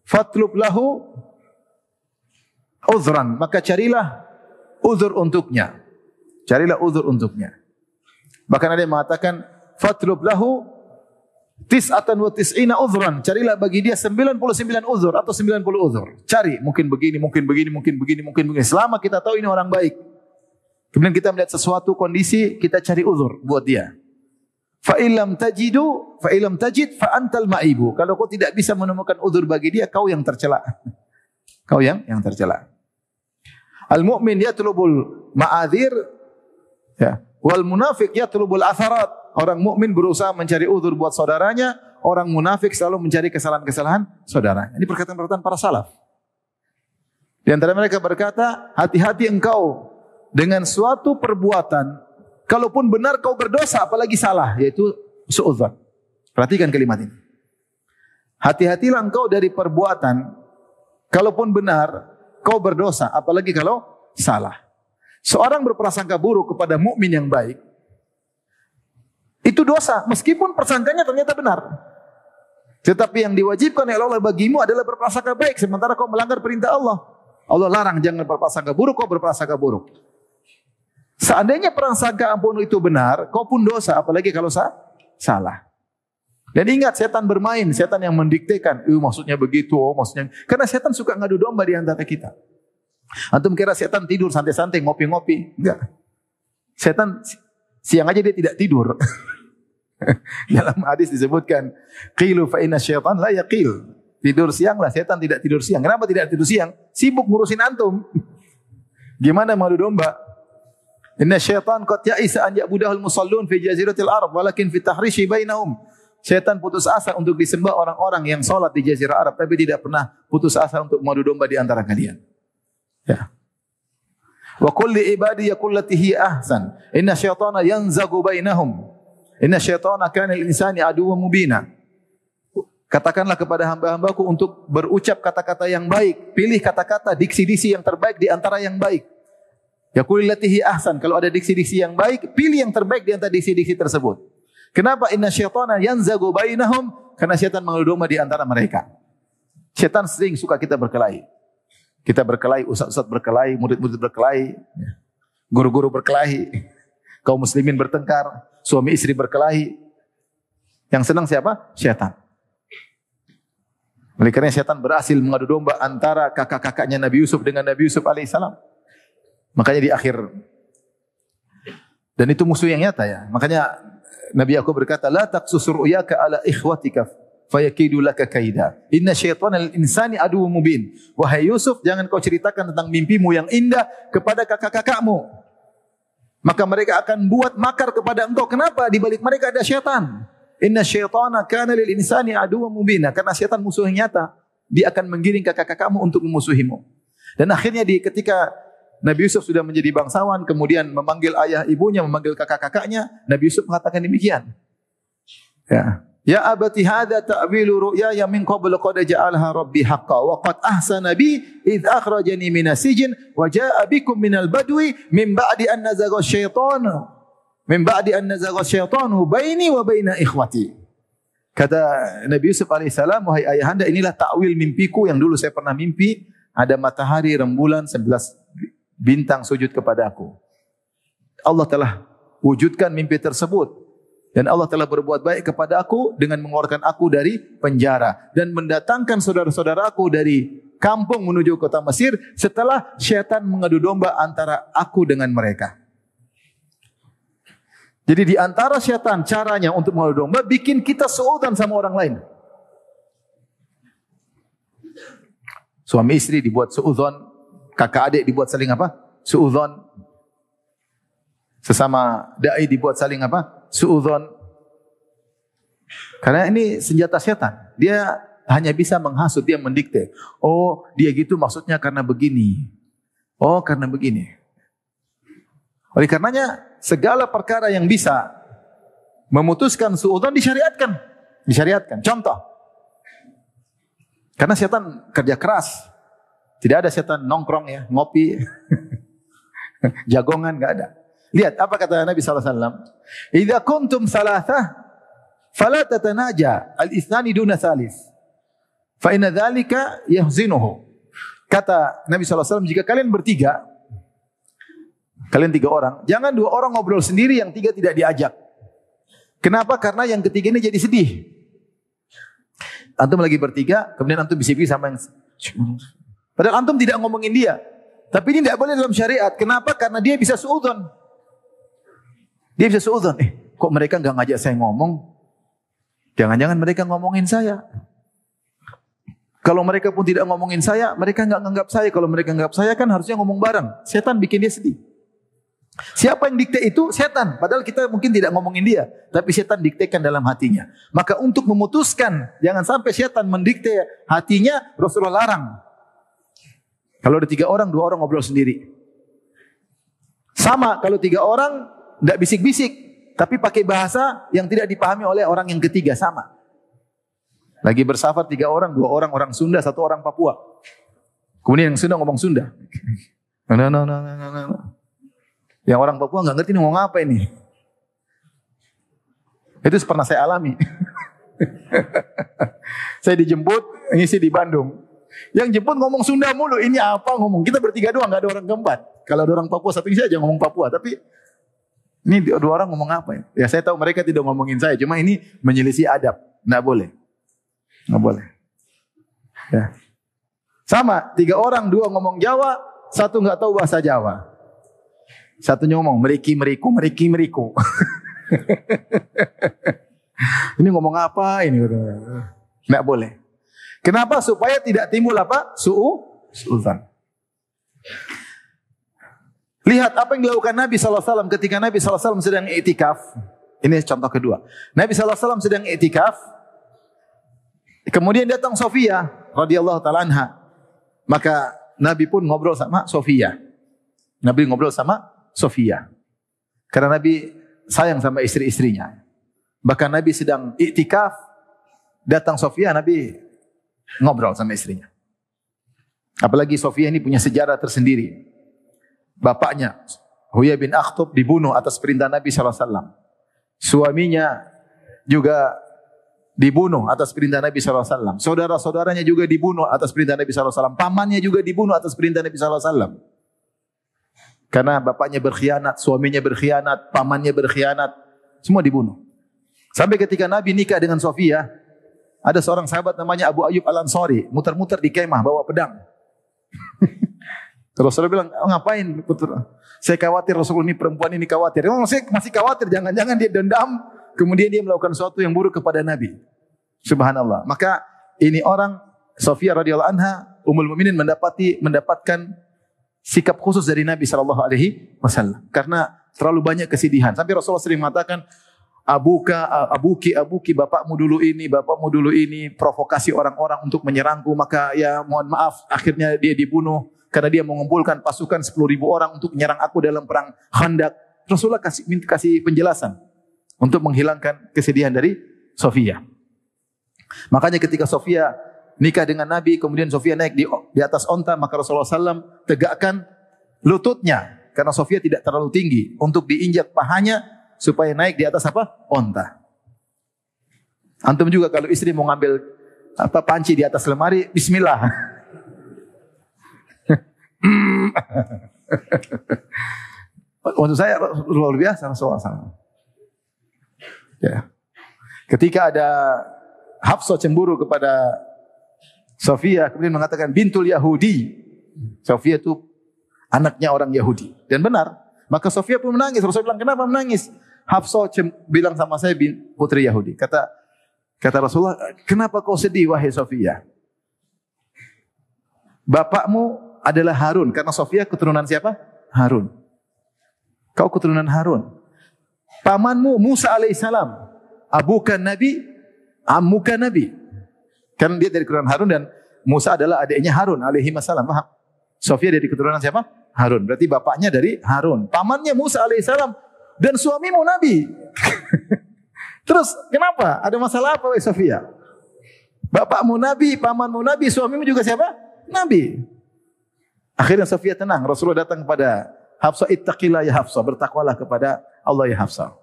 fatlub lahu uzran, maka carilah uzur untuknya. Carilah uzur untuknya. Bahkan ada yang mengatakan fatlub lahu tis'atan wa tis'ina uzran. Carilah bagi dia 99 uzur atau 90 uzur. Cari, mungkin begini, mungkin begini, mungkin begini, mungkin begini. Selama kita tahu ini orang baik. Kemudian kita melihat sesuatu kondisi, kita cari uzur buat dia. Fa illam tajid fa antal ma'ibu. Kalau kau tidak bisa menemukan uzur bagi dia, kau yang tercela. Kau yang tercela. Al-mu'min yatlubul ma'adzir, ya. Wal munafiq yatlubul atharat. Orang mukmin berusaha mencari uzur buat saudaranya, orang munafik selalu mencari kesalahan-kesalahan saudaranya. Ini perkataan-perkataan para salaf. Di antara mereka berkata, hati-hati engkau dengan suatu perbuatan, kalaupun benar kau berdosa, apalagi salah, yaitu suudzon. Perhatikan kalimat ini. Hati-hatilah engkau dari perbuatan, kalaupun benar kau berdosa, apalagi kalau salah. Seorang berprasangka buruk kepada mukmin yang baik, itu dosa, meskipun persangkanya ternyata benar. Tetapi yang diwajibkan oleh Allah bagimu adalah berprasangka baik, sementara kau melanggar perintah Allah. Allah larang jangan berprasangka buruk, kau berprasangka buruk. Seandainya prasangka pun itu benar, kau pun dosa, apalagi kalau salah. Dan ingat, setan bermain, setan yang mendiktekan, maksudnya begitu, maksudnya. Karena setan suka ngadu domba di antara kita. Antum kira setan tidur santai-santai, ngopi-ngopi? Enggak. Setan siang aja dia tidak tidur. Dalam hadis disebutkan, qilu fa inna syaitan la yaqil. Tidur siang lah, setan tidak tidur siang. Kenapa tidak tidur siang? Sibuk ngurusin antum. Gimana ngadu domba? Inna syaitan qad ya'isa an ya'budahul musallun fi jaziratil arab walakin fi tahrishi bainahum. Setan putus asa untuk disembah orang-orang yang salat di jazirah Arab, tapi tidak pernah putus asa untuk mengadu domba di antara kalian. Ya. Wa qul li ibadi yaqul lati hiya ahsan. Inna syaitana yanzagu bainahum. Inna syaitana kana lil insani aduwwan mubina. Katakanlah kepada hamba-hambaku untuk berucap kata-kata yang baik. Pilih kata-kata diksi-diksi yang terbaik di antara yang baik. Yaqul lati hiya ahsan. Kalau ada diksi-diksi yang baik, pilih yang terbaik di antara diksi-diksi tersebut. Kenapa inna syaitana yanzagu bainahum? Karena syaitan mengadu domba di antara mereka. Syaitan sering suka kita berkelahi. Kita berkelahi, ustaz-ustaz berkelahi, murid-murid berkelahi, guru-guru berkelahi, kaum muslimin bertengkar, suami istri berkelahi. Yang senang siapa? Syaitan. Oleh karena syaitan berhasil mengadu domba antara kakak-kakaknya Nabi Yusuf dengan Nabi Yusuf alaihissalam. Makanya di akhir, dan itu musuh yang nyata ya. Makanya Nabi Yakub berkata, la taqsus ru'yaka ala ikhwatika fayakidu laka kaida. Inna syaitanal insani aduwwum mubin. Wahai Yusuf, jangan kau ceritakan tentang mimpimu yang indah kepada kakak-kakakmu. Maka mereka akan buat makar kepada engkau. Kenapa? Di balik mereka ada syaitan. Inna syaitana kana lil insani aduwwum mubina. Karena syaitan musuh yang nyata. Dia akan menggiring kakak-kakakmu untuk memusuhimu. Dan akhirnya ketika Nabi Yusuf sudah menjadi bangsawan, kemudian memanggil ayah ibunya, memanggil kakak-kakaknya, Nabi Yusuf mengatakan demikian. Ya abati hadza ta'wilu ru'yaya min qablu qad ja'alaha rabbi haqqan wa qad ahsana bi idh akhrajani minas sijn wa jaa'a bikum minal badwi min ba'di an nazagha syaitanu baini wa baina ikhwati. Kata Nabi Yusuf alaihissalam, wahai ayahanda, inilah takwil mimpiku yang dulu saya pernah mimpi, ada matahari, rembulan, 11 bintang sujud kepada aku. Allah telah wujudkan mimpi tersebut. Dan Allah telah berbuat baik kepada aku dengan mengeluarkan aku dari penjara. Dan mendatangkan saudara-saudaraku dari kampung menuju kota Mesir setelah syaitan mengadu domba antara aku dengan mereka. Jadi di antara syaitan caranya untuk mengadu domba, bikin kita suudzon sama orang lain. Suami istri dibuat suudzon, kakak adik dibuat saling apa? Suudzon. Sesama dai dibuat saling apa? Suudzon. Karena ini senjata setan. Dia hanya bisa menghasut, dia mendikte. Oh, dia gitu maksudnya karena begini. Oh, karena begini. Oleh karenanya, segala perkara yang bisa memutuskan suudzon disyariatkan. Disyariatkan. Contoh. Karena setan kerja keras. Tidak ada setan nongkrong ya, ngopi. Jagongan enggak ada. Lihat apa kata Nabi SAW. Idza kuntum salatah fala tatanaja al-ithnani duna salis. Fa inna dzalika yahzinuhu. Kata Nabi SAW, jika kalian bertiga, kalian 3 orang, jangan 2 orang ngobrol sendiri, yang 3 tidak diajak. Kenapa? Karena yang ketiga ini jadi sedih. Antum lagi bertiga, kemudian antum bisik-bisik sama yang, padahal antum tidak ngomongin dia. Tapi ini tidak boleh dalam syariat. Kenapa? Karena dia bisa suudzon. Dia bisa suudzon. Kok mereka enggak ngajak saya ngomong? Jangan-jangan mereka ngomongin saya. Kalau mereka pun tidak ngomongin saya, mereka enggak nganggap saya. Kalau mereka nganggap saya kan harusnya ngomong bareng. Setan bikin dia sedih. Siapa yang dikte itu? Setan. Padahal kita mungkin tidak ngomongin dia. Tapi setan diktekan dalam hatinya. Maka untuk memutuskan, jangan sampai setan mendikte hatinya, Rasulullah larang. Kalau ada 3 orang, 2 orang ngobrol sendiri. Sama kalau 3 orang, tidak bisik-bisik, tapi pakai bahasa yang tidak dipahami oleh orang yang ketiga, sama. Lagi bersafar 3 orang, 2 orang orang Sunda, 1 orang Papua. Kemudian yang Sunda ngomong Sunda. Yang orang Papua nggak ngerti ini ngomong apa ini. Itu pernah saya alami. Saya dijemput ngisi di Bandung. Yang jemput ngomong Sunda mulu, ini apa ngomong? Kita bertiga doang, nggak ada orang keempat. Kalau ada orang Papua satu aja ngomong Papua, tapi ini 2 orang ngomong apa ya? Ya saya tahu mereka tidak ngomongin saya, cuma ini menyelisih adab, nggak boleh, nggak boleh. Ya. Sama 3 orang, 2 ngomong Jawa, 1 nggak tahu bahasa Jawa. Satunya ngomong meriki meriku. Ini ngomong apa ini? Nggak boleh. Kenapa? Supaya tidak timbul apa? Suudzon. Lihat apa yang dilakukan Nabi SAW ketika Nabi SAW sedang iktikaf. Ini contoh kedua. Nabi SAW sedang iktikaf. Kemudian datang Sofia radhiyallahu taala anha. Maka Nabi pun ngobrol sama Sofia. Nabi ngobrol sama Sofia. Karena Nabi sayang sama istri-istrinya. Bahkan Nabi sedang iktikaf, datang Sofia, Nabi ngobrol sama istrinya. Apalagi Sofia ini punya sejarah tersendiri. Bapaknya Huyai bin Akhtab dibunuh atas perintah Nabi SAW. Suaminya juga dibunuh atas perintah Nabi SAW. Saudara-saudaranya juga dibunuh atas perintah Nabi SAW. Pamannya juga dibunuh atas perintah Nabi SAW. Karena bapaknya berkhianat, suaminya berkhianat, pamannya berkhianat, semua dibunuh. Sampai ketika Nabi nikah dengan Sofia, ada seorang sahabat namanya Abu Ayyub Al-Ansari, muter-muter di kemah bawa pedang. Rasulullah bilang, oh, ngapain? Saya khawatir Rasulullah ini perempuan ini khawatir. Memang saya masih khawatir, jangan-jangan dia dendam, kemudian dia melakukan sesuatu yang buruk kepada Nabi. Subhanallah. Maka ini orang Sofia radhiyallahu anha, Ummul Mukminin mendapatkan sikap khusus dari Nabi sallallahu alaihi wasallam karena terlalu banyak kesedihan. Sampai Rasulullah sering mengatakan, abuki, bapakmu dulu ini, provokasi orang-orang untuk menyerangku, maka ya mohon maaf, akhirnya dia dibunuh karena dia mengumpulkan pasukan 10.000 orang untuk menyerang aku dalam perang Khandaq. Rasulullah kasih penjelasan untuk menghilangkan kesedihan dari Sofia. Makanya ketika Sofia nikah dengan Nabi, kemudian Sofia naik di atas onta, maka Rasulullah SAW tegakkan lututnya karena Sofia tidak terlalu tinggi untuk diinjak pahanya supaya naik di atas apa? Onta. Antum juga kalau istri mau ngambil panci di atas lemari, bismillah. Untuk saya luar biasa Rasulullah SAW. Ya. Ketika ada Hafsah cemburu kepada Sofia, kemudian mengatakan bintul Yahudi. Sofia itu anaknya orang Yahudi. Dan benar. Maka Sofia pun menangis. Rasulullah bilang, kenapa menangis? Hafsah bilang sama saya putri Yahudi. Kata Rasulullah, kenapa kau sedih wahai Sofia? Bapakmu adalah Harun. Karena Sofia keturunan siapa? Harun. Kau keturunan Harun. Pamanmu Musa alaihissalam. Abukan Nabi, ammukan Nabi. Kan dia dari keturunan Harun dan Musa adalah adiknya Harun alaihi wassalam. Paham? Sofia dari keturunan siapa? Harun. Berarti bapaknya dari Harun. Pamannya Musa alaihissalam dan suamimu Nabi. Terus kenapa? Ada masalah apa wahai Sofia? Bapakmu Nabi, pamanmu Nabi, suamimu juga siapa? Nabi. Akhirnya Sofia tenang. Rasulullah datang kepada Hafsah, ittaqillah ya Hafsah, bertakwalah kepada Allah ya Hafsah.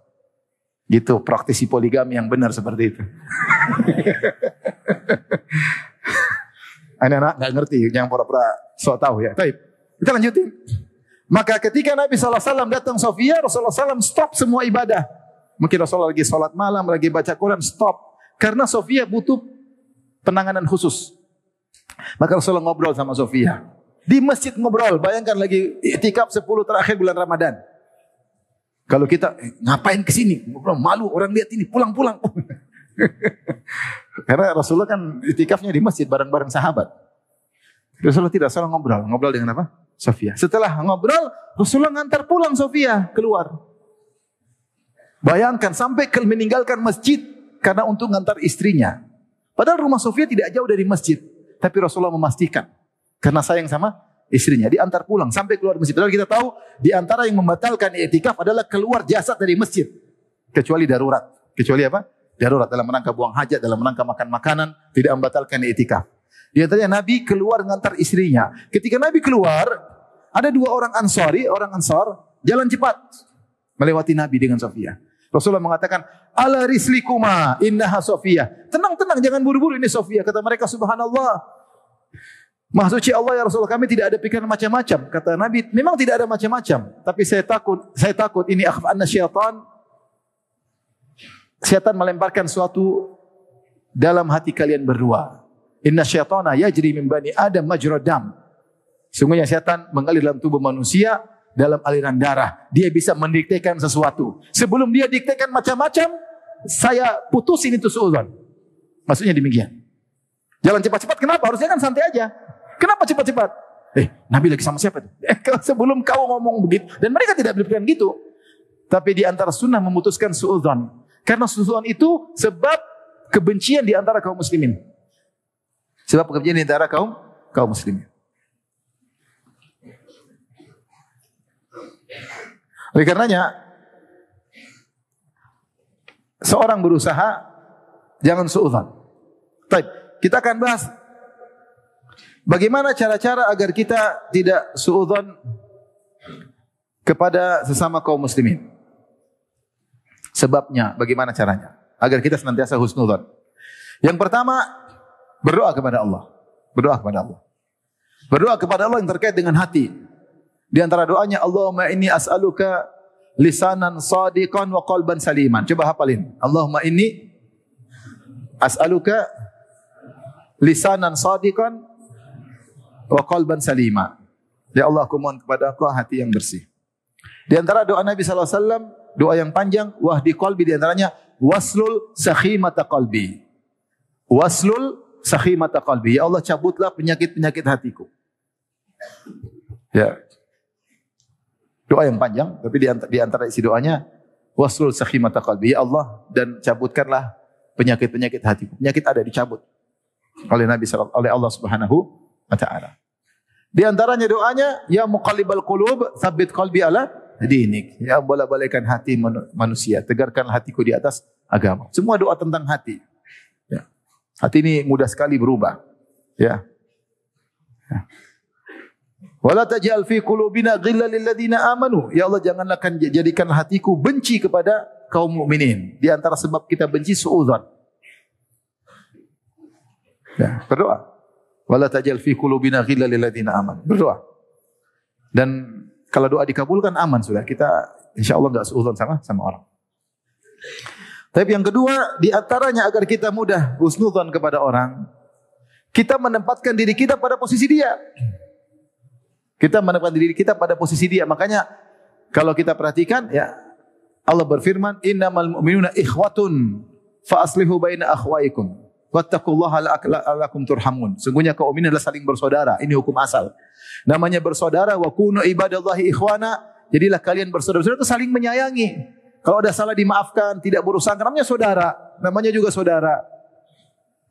Gitu praktisi poligami yang benar seperti itu. Anak-anak nggak ngerti, yang pura-pura sok tahu ya. Baik, kita lanjutin. Maka ketika Nabi SAW datang Sofia, Rasulullah SAW stop semua ibadah. Mungkin Rasulullah lagi sholat malam, lagi baca Quran, stop. Karena Sofia butuh penanganan khusus. Maka Rasulullah ngobrol sama Sofia. Di masjid ngobrol, bayangkan lagi i'tikaf 10 terakhir bulan Ramadan. Kalau kita ngapain ke sini? Ngobrol, malu orang lihat ini, pulang-pulang. Karena Rasulullah kan i'tikafnya di masjid bareng-bareng sahabat. Rasulullah tidak salah ngobrol dengan apa? Sofia. Setelah ngobrol, Rasulullah ngantar pulang Sofia keluar. Bayangkan sampai meninggalkan masjid karena untuk ngantar istrinya. Padahal rumah Sofia tidak jauh dari masjid, tapi Rasulullah memastikan karena sayang sama istrinya, diantar pulang sampai keluar masjid. Padahal kita tahu di antara yang membatalkan i'tikaf adalah keluar jasad dari masjid, kecuali darurat. Kecuali apa? Darurat dalam rangka buang hajat, dalam rangka makan makanan, tidak membatalkan i'tikaf. Di antaranya Nabi keluar mengantar istrinya. Ketika Nabi keluar, ada 2 orang Ansar jalan cepat melewati Nabi dengan Sofia. Rasulullah mengatakan, ala rislikuma innaha Sofia. Tenang, jangan buru-buru, ini Sofia. Kata mereka, subhanallah, Maha suci Allah ya Rasulullah, kami tidak ada pikiran macam-macam. Kata Nabi, memang tidak ada macam-macam, tapi saya takut ini akhaf anna syaitan melemparkan suatu dalam hati kalian berdua. Inna syaitana yajri min bani Adam majra dam. Sungguhnya syaitan mengalir dalam tubuh manusia dalam aliran darah. Dia bisa mendiktekan sesuatu. Sebelum dia diktekan macam-macam, saya putusin itu suudzon. Maksudnya demikian. Jalan cepat-cepat, kenapa? Harusnya kan santai aja. Kenapa cepat-cepat? Nabi lagi sama siapa? Sebelum kau ngomong begitu. Dan mereka tidak berpikiran gitu. Tapi di antara sunnah memutuskan suudzon. Karena suudzon itu sebab kebencian di antara kaum muslimin. Sebab kebencian di antara kaum muslimin. Oleh karenanya, seorang berusaha jangan suudzon. Baik, kita akan bahas bagaimana cara-cara agar kita tidak suudzon kepada sesama kaum muslimin. Sebabnya, bagaimana caranya agar kita senantiasa husnudzon. Yang pertama, berdoa kepada Allah. Berdoa kepada Allah. Berdoa kepada Allah yang terkait dengan hati. Di antara doanya, Allahumma inni as'aluka lisanan shadiqan wa qalban saliman. Coba hafalin. Allahumma inni as'aluka lisanan shadiqan wa qalban salima. Ya Allah, aku mohon kepada Engkau hati yang bersih. Di antara doa Nabi sallallahu alaihi wasallam, doa yang panjang, wahdi qalbi, di antaranya waslul sakhimata qalbi. Waslul sakhimata qalbi. Ya Allah, cabutlah penyakit-penyakit hatiku. Ya. Doa yang panjang, tapi di antara isi doanya waslul sakhimata qalbi. Ya Allah, dan cabutkanlah penyakit-penyakit hatiku. Penyakit ada dicabut oleh oleh Allah Subhanahu wa taala. Di antaranya doanya, ya muqallibal qulub, tsabbit qalbi ala dinik. Ya bolak-balikkan hati manusia, tegarkan hatiku di atas agama. Semua doa tentang hati. Ya. Hati ini mudah sekali berubah. Ya. Ya. Wala taj'al fi qulubina ghillan lil ladzina amanu. Ya Allah, janganlah jadikan hatiku benci kepada kaum mukminin. Di antara sebab kita benci suudzon. Ya, berdoa. Wala taj'al fi qulubina ghillan lil ladzina amanu. Berdoa. Dan kalau doa dikabulkan aman sudah. Kita insyaallah enggak suudzon sama orang. Tapi yang kedua, di antaranya agar kita mudah husnudzon kepada orang, kita menempatkan diri kita pada posisi dia. Kita menempatkan diri kita pada posisi dia. Makanya kalau kita perhatikan, ya Allah berfirman, innamal mu'minuna ikhwatun fa aslihu baina akhwaikum wattaqullaha la'allakum turhamun. Sungguhnya kaum mukminin adalah saling bersaudara. Ini hukum asal. Namanya bersaudara, wa kunu ibadallahi ikhwana. Jadilah kalian bersaudara. Saudara itu saling menyayangi. Kalau ada salah dimaafkan, tidak berusaha, namanya saudara. Namanya juga saudara.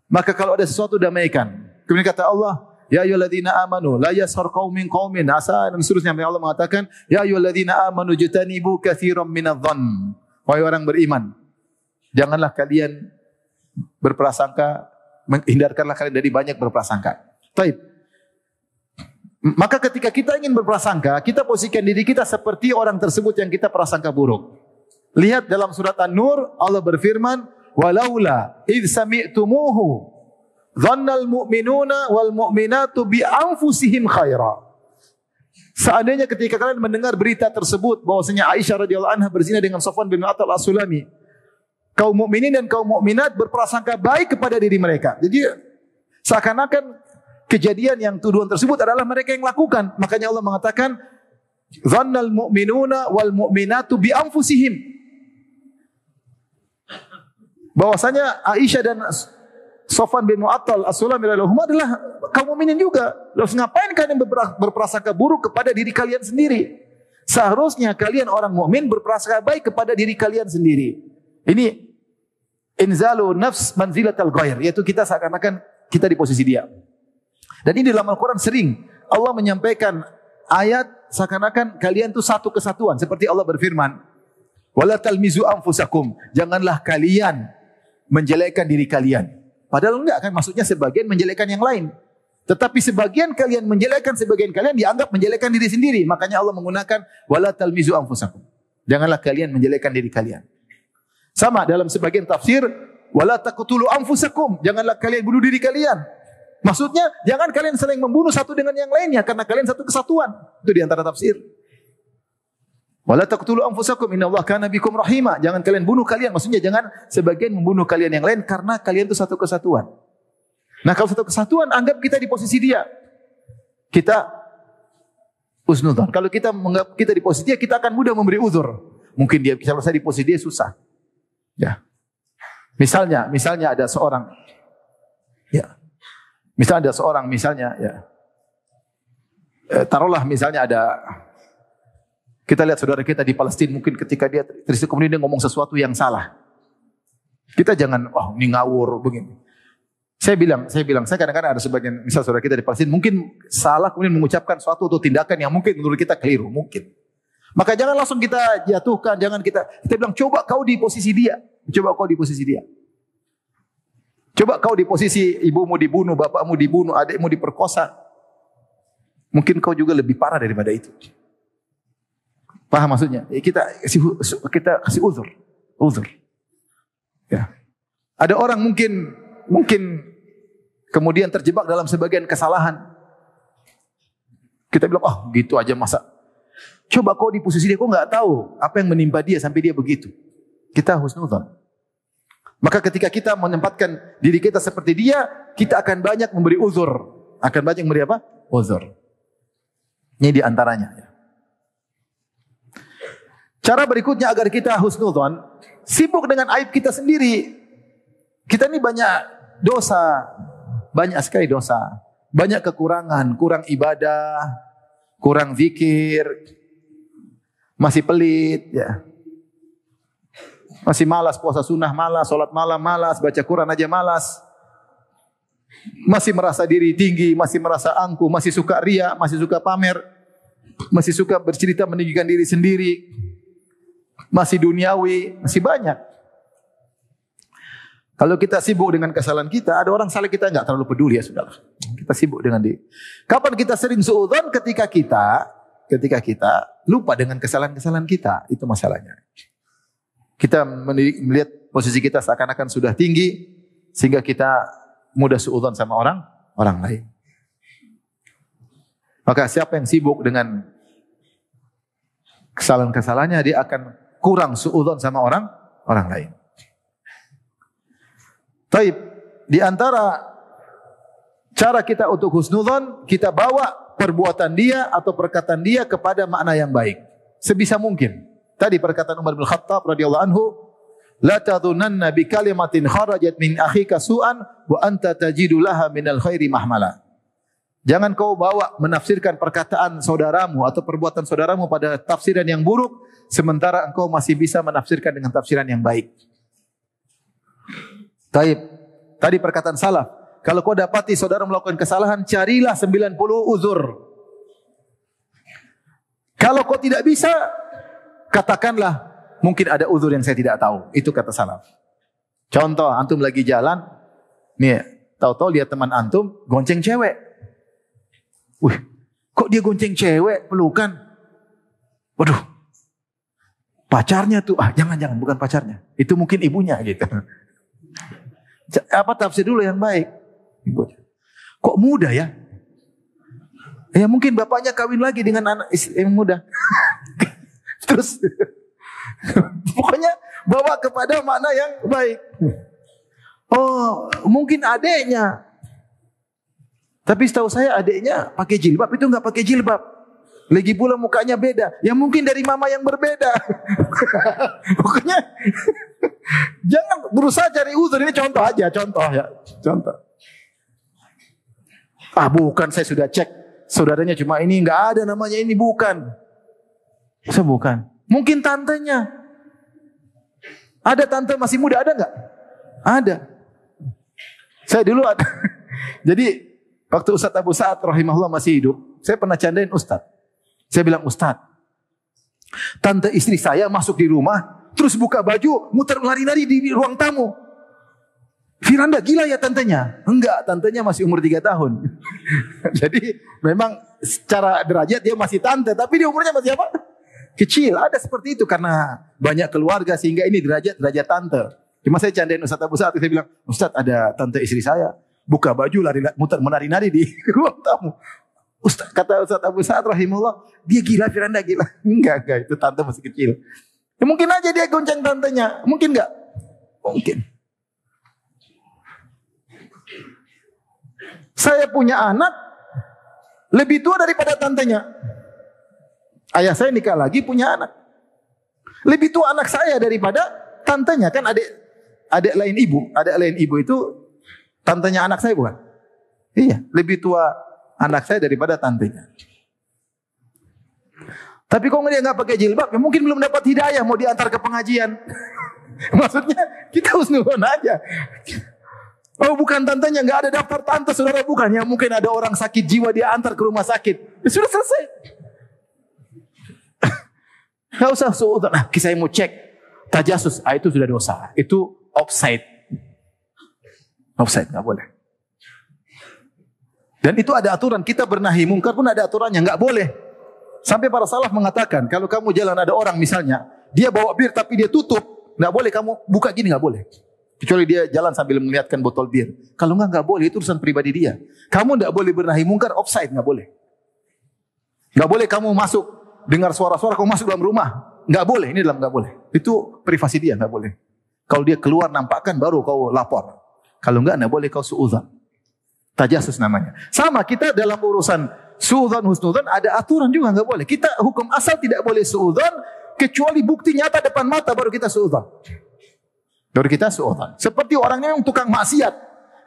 Maka kalau ada sesuatu damaikan. Kemudian kata Allah, ya ayyuhalladzina amanu la yaskhar qaumin qaumin asa, dan seterusnya. Allah mengatakan, ya ayyuhalladzina amanu jtanibu katsiran minadh-dhann. Wahai orang beriman, janganlah kalian berprasangka, hindarkanlah kalian dari banyak berprasangka. Baik. Maka ketika kita ingin berprasangka, kita posisikan diri kita seperti orang tersebut yang kita prasangka buruk. Lihat dalam surat An-Nur, Allah berfirman, walaula idh sami'tumuhu dhannal mu'minuna wal mu'minatu bi anfusihim khaira. Seandainya ketika kalian mendengar berita tersebut bahwasanya Aisyah radhiyallahu anha berzina dengan Safwan bin Mu'attal As-Sulami, kaum mukminin dan kaum mukminat berprasangka baik kepada diri mereka. Jadi seakan-akan kejadian yang tuduhan tersebut adalah mereka yang lakukan. Makanya Allah mengatakan dhannal mu'minuna wal mu'minatu bi anfusihim. Bahwasanya Aisyah dan Safwan bin Mu'attal As-Sulami radhiyallahu anhu adalah kaum mukminin juga. Lalu ngapain kalian berprasangka buruk kepada diri kalian sendiri? Seharusnya kalian orang mukmin berprasangka baik kepada diri kalian sendiri. Ini inzalu nafs manzilatal ghair, yaitu kita seakan-akan kita di posisi dia. Dan ini dalam Al-Quran sering Allah menyampaikan ayat seakan-akan kalian itu satu kesatuan. Seperti Allah berfirman, wala talmizu anfusakum, janganlah kalian menjelekkan diri kalian. Padahal enggak kan, maksudnya sebagian menjelekkan yang lain. Tetapi sebagian kalian menjelekkan sebagian kalian dianggap menjelekkan diri sendiri. Makanya Allah menggunakan wala talmizu anfusakum. Janganlah kalian menjelekkan diri kalian. Sama dalam sebagian tafsir, wala taqtulu anfusakum, janganlah kalian bunuh diri kalian. Maksudnya jangan kalian saling membunuh satu dengan yang lainnya karena kalian satu kesatuan. Itu di antara tafsir. Wala taqtulu anfusakum innallaha kana bikum rahima. Jangan kalian bunuh kalian, maksudnya jangan sebagian membunuh kalian yang lain karena kalian itu satu kesatuan. Nah, kalau satu kesatuan anggap kita di posisi dia. Kita husnudzon. Kalau kita menganggap kita di posisi dia, kita akan mudah memberi uzur. Mungkin dia bisa selesai di posisi dia susah. Ya. Misalnya ada seorang, ya. Misalnya ada seorang, ya. Taruhlah misalnya ada, kita lihat saudara kita di Palestina, mungkin ketika dia terus kemudian dia ngomong sesuatu yang salah. Kita jangan, wah ini ngawur begini. Saya bilang, saya kadang-kadang ada sebagian, misal saudara kita di Palestina, mungkin salah kemudian mengucapkan suatu atau tindakan yang mungkin menurut kita keliru, mungkin. Maka jangan langsung kita jatuhkan, jangan kita bilang coba kau di posisi dia. Coba kau di posisi dia. Coba kau di posisi ibumu dibunuh, bapakmu dibunuh, adikmu diperkosa. Mungkin kau juga lebih parah daripada itu. Paham maksudnya? Kita kasih uzur. Ya. Ada orang mungkin kemudian terjebak dalam sebagian kesalahan. Kita bilang, gitu aja masa. Coba kau di posisi dia, kau nggak tahu apa yang menimpa dia sampai dia begitu. Kita husnudzon. Maka ketika kita menempatkan diri kita seperti dia, kita akan banyak memberi uzur. Akan banyak memberi apa? Uzur. Ini di antaranya. Cara berikutnya agar kita husnudzon, sibuk dengan aib kita sendiri. Kita ini banyak dosa, banyak sekali dosa, banyak kekurangan, kurang ibadah, kurang zikir, masih pelit, ya. Masih malas puasa sunnah, malas salat malam, malas baca Quran aja malas. Masih merasa diri tinggi, masih merasa angkuh, masih suka ria, masih suka pamer, masih suka bercerita meninggikan diri sendiri. Masih duniawi, masih banyak. Kalau kita sibuk dengan kesalahan kita, ada orang salah kita enggak terlalu peduli, ya sudahlah. Kita sibuk dengan dia. Kapan kita sering suudzon? Ketika kita lupa dengan kesalahan-kesalahan kita, itu masalahnya. Kita melihat posisi kita seakan-akan sudah tinggi sehingga kita mudah suudzon sama orang lain. Maka siapa yang sibuk dengan kesalahan-kesalahannya, dia akan kurang suudzon sama orang lain. Taib, di antara cara kita untuk husnudzon, kita bawa perbuatan dia atau perkataan dia kepada makna yang baik sebisa mungkin. Tadi perkataan Umar bin Khattab radhiyallahu anhu, la tadhunanna bi kalimatin kharajat min akhika su'an wa anta tajidu laha minal khairi mahmala. Jangan kau bawa menafsirkan perkataan saudaramu atau perbuatan saudaramu pada tafsiran yang buruk, sementara engkau masih bisa menafsirkan dengan tafsiran yang baik. Taib. Tadi perkataan salaf, kalau kau dapati saudara melakukan kesalahan, carilah 90 uzur. Kalau kau tidak bisa, katakanlah mungkin ada uzur yang saya tidak tahu. Itu kata salaf. Contoh, antum lagi jalan, nih, tahu-tahu lihat teman antum gonceng cewek. Wih, kok dia gonceng cewek, pelukan? Waduh, pacarnya tuh, jangan, bukan pacarnya. Itu mungkin ibunya gitu. Apa tafsir dulu yang baik? Kok muda ya? Ya mungkin bapaknya kawin lagi dengan anak yang muda. Terus, pokoknya bawa kepada makna yang baik. Oh, mungkin adeknya. Tapi setahu saya adeknya pakai jilbab, itu enggak pakai jilbab. Lagi pula mukanya beda. Ya mungkin dari mama yang berbeda. Pokoknya jangan berusaha cari uzur. Ini contoh aja, contoh. Bukan, saya sudah cek. Saudaranya cuma ini, enggak ada namanya ini, bukan. Bukan. Mungkin tantenya. Ada tante masih muda, ada enggak? Ada. Saya dulu ada. Jadi waktu Ustaz Abu Sa'ad rahimahullah masih hidup, saya pernah candain Ustaz. Saya bilang, Ustaz, tante istri saya masuk di rumah, terus buka baju, muter lari-lari di ruang tamu. Firanda, gila ya tantenya? Enggak, tantenya masih umur 3 tahun. Jadi memang secara derajat dia masih tante, tapi dia umurnya masih apa? Kecil. Ada seperti itu karena banyak keluarga sehingga ini derajat tante. Cuma saya candain Ustaz Abu Sa'ad, saya bilang, Ustaz, ada tante istri saya buka baju muter menari-nari di ruang tamu. Kata Ustaz Abu Sa'ad rahimahullah, dia gila, Firanda gila. Enggak, itu tante masih kecil. Ya mungkin aja dia gonceng tantenya, mungkin enggak? Mungkin. Saya punya anak lebih tua daripada tantenya. Ayah saya nikah lagi punya anak. Lebih tua anak saya daripada tantenya, kan adik lain ibu itu tantenya anak saya bukan? Iya, lebih tua anak saya daripada tantenya. Tapi kalau dia nggak pakai jilbab, ya mungkin belum dapat hidayah, mau diantar ke pengajian. Maksudnya kita husnuzon aja. Oh bukan tantenya, nggak ada daftar tante saudara, bukan. Ya mungkin ada orang sakit jiwa dia antar ke rumah sakit. Ya, sudah selesai. Nggak usah suudzon. Nah, saya mau cek tajasus, itu sudah dosa. Itu offside. Offside nggak boleh. Dan itu ada aturan, kita bernahi mungkar pun ada aturannya, nggak boleh. Sampai para salaf mengatakan, kalau kamu jalan ada orang misalnya, dia bawa bir tapi dia tutup, nggak boleh kamu buka gini, nggak boleh. Kecuali dia jalan sambil melihatkan botol bir. Kalau nggak boleh, itu urusan pribadi dia. Kamu nggak boleh bernahi mungkar, offside, nggak boleh. Nggak boleh kamu masuk dengar suara-suara kau masuk dalam rumah. Enggak boleh, ini dalam enggak boleh. Itu privasi dia, enggak boleh. Kalau dia keluar nampakkan baru kau lapor. Kalau enggak boleh kau suudzon. Tajasus namanya. Sama kita dalam urusan suudzon, husnudzon ada aturan juga enggak boleh. Kita hukum asal tidak boleh suudzon kecuali bukti nyata depan mata baru kita suudzon. Baru kita suudzon. Seperti orangnya yang tukang maksiat,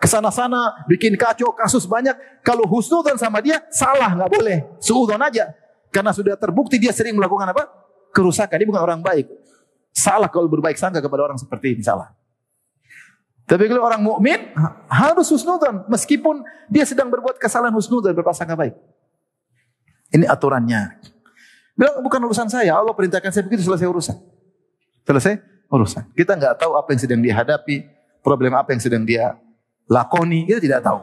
kesana-sana bikin kacau, kasus banyak. Kalau husnudzon sama dia salah, enggak boleh. Suudzon aja. Karena sudah terbukti dia sering melakukan apa? Kerusakan. Dia bukan orang baik. Salah kalau berbaik sangka kepada orang seperti ini, salah. Tapi kalau orang mukmin harus husnudzon meskipun dia sedang berbuat kesalahan, husnudzon, berprasangka baik. Ini aturannya. Bilang bukan urusan saya, Allah perintahkan saya begitu, selesai urusan. Selesai urusan. Kita enggak tahu apa yang sedang dia hadapi, problem apa yang sedang dia lakoni, kita tidak tahu.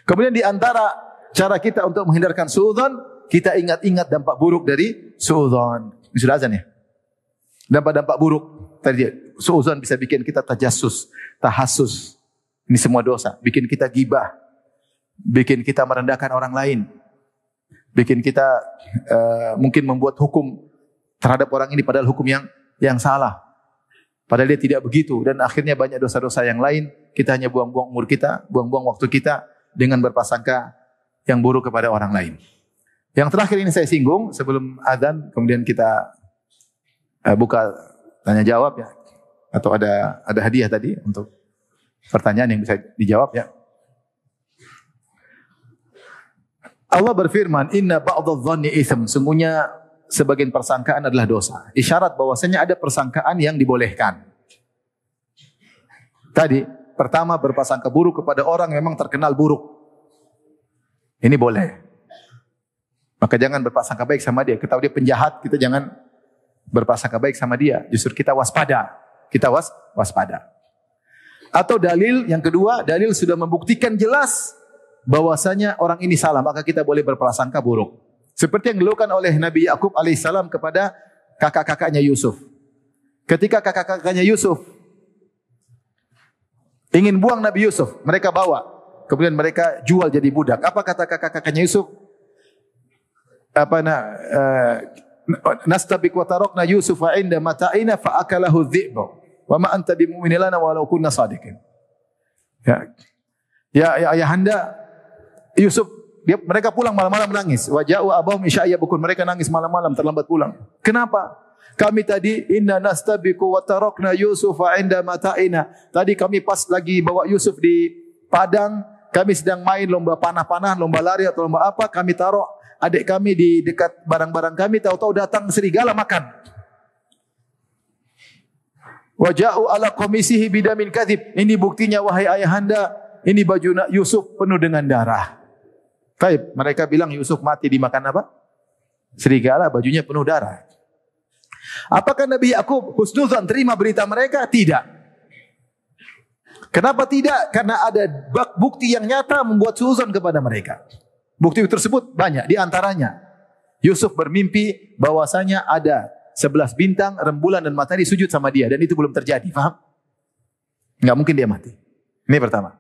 Kemudian di antara cara kita untuk menghindarkan suudzon, kita ingat-ingat dampak buruk dari suudzon. Ini sudah azan ya? Dampak-dampak buruk. Tadi suudzon bisa bikin kita tajassus, tahassus. Ini semua dosa. Bikin kita gibah. Bikin kita merendahkan orang lain. Bikin kita mungkin membuat hukum terhadap orang ini padahal hukum yang salah. Padahal dia tidak begitu. Dan akhirnya banyak dosa-dosa yang lain. Kita hanya buang-buang umur kita, buang-buang waktu kita dengan berprasangka yang buruk kepada orang lain. Yang terakhir ini saya singgung sebelum azan, kemudian kita buka tanya jawab ya, atau ada hadiah tadi untuk pertanyaan yang bisa dijawab ya. Allah berfirman, Inna ba'dadh-dhanni itsm, sungguhnya sebagian persangkaan adalah dosa. Isyarat bahwasanya ada persangkaan yang dibolehkan. Tadi pertama berprasangka buruk kepada orang yang memang terkenal buruk. Ini boleh. Maka jangan berprasangka baik sama dia. Kita tahu dia penjahat, kita jangan berprasangka baik sama dia. Justru kita waspada. Kita waspada. Atau dalil yang kedua, dalil sudah membuktikan jelas bahwasanya orang ini salah, maka kita boleh berprasangka buruk. Seperti yang dilakukan oleh Nabi Yakub alaihissalam kepada kakak-kakaknya Yusuf. Ketika kakak-kakaknya Yusuf ingin buang Nabi Yusuf, mereka bawa. Kemudian mereka jual jadi budak. Apa kata kakak-kakaknya Yusuf? Nastabik wa tarakna Yusuf wa inda mata'ina fa akalahu dhi'b wa ma anta bimu'minin lana walau kunna sadiqin. Ya ayahanda Yusuf, mereka pulang malam-malam menangis. Wa ja'u abahum isya'ya bukun, mereka nangis malam-malam terlambat pulang. Kenapa? Kami tadi inna nastabiku wa tarakna Yusuf wa inda mata'ina. Tadi kami pas lagi bawa Yusuf di padang, kami sedang main lomba panah-panah, lomba lari atau lomba apa, kami taruh adik kami di dekat barang-barang kami, tahu-tahu datang serigala makan. Waja'u ala qamisihi bidamin kadzib. Ini buktinya wahai ayahanda, ini baju Yusuf penuh dengan darah. Baik, mereka bilang Yusuf mati dimakan apa? Serigala, bajunya penuh darah. Apakah Nabi Yakub husnudzon terima berita mereka? Tidak. Kenapa tidak? Karena ada bukti yang nyata membuat suudzon kepada mereka. Bukti tersebut banyak, di antaranya Yusuf bermimpi bahwasanya ada 11 bintang, rembulan dan matahari sujud sama dia, dan itu belum terjadi, faham? Enggak mungkin dia mati. Ini pertama.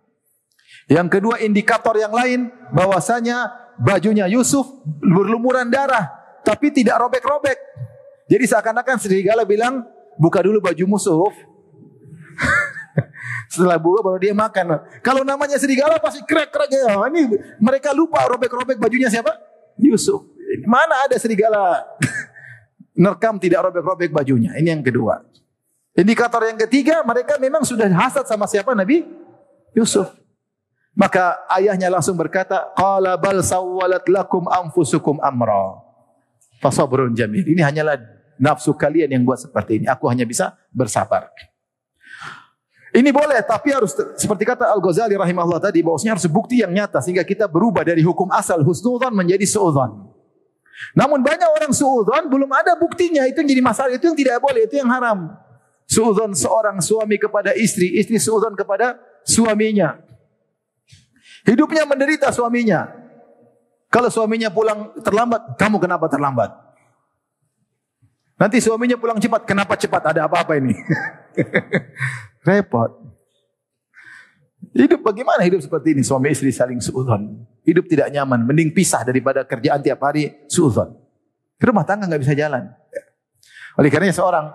Yang kedua, indikator yang lain bahwasanya bajunya Yusuf berlumuran darah tapi tidak robek-robek. Jadi seakan-akan serigala bilang, "Buka dulu baju Yusuf." Setelah buka baru dia makan. Kalau namanya serigala pasti krek-krek ya. Ini mereka lupa robek-robek bajunya siapa? Yusuf. Mana ada serigala nerekam tidak robek-robek bajunya. Ini yang kedua. Indikator yang ketiga, mereka memang sudah hasad sama siapa? Nabi Yusuf. Maka ayahnya langsung berkata, qala bal sawwalat lakum anfusukum amra. Fasabrun jamil. Ini hanyalah nafsu kalian yang buat seperti ini. Aku hanya bisa bersabar. Ini boleh, tapi harus seperti kata Al-Ghazali rahimahullah tadi, bahwasanya harus bukti yang nyata sehingga kita berubah dari hukum asal husnudzon menjadi suudzon. Namun banyak orang suudzon belum ada buktinya, itu yang jadi masalah, itu yang tidak boleh, itu yang haram. Suudzon seorang suami kepada istri, istri suudzon kepada suaminya. Hidupnya menderita suaminya. Kalau suaminya pulang terlambat, kamu kenapa terlambat? Nanti suaminya pulang cepat, kenapa cepat? Ada apa-apa ini? Repot. Hidup bagaimana hidup seperti ini? Suami istri saling suudzon. Hidup tidak nyaman, mending pisah daripada kerjaan tiap hari suudzon. Rumah tangga nggak bisa jalan. Oleh karenanya seorang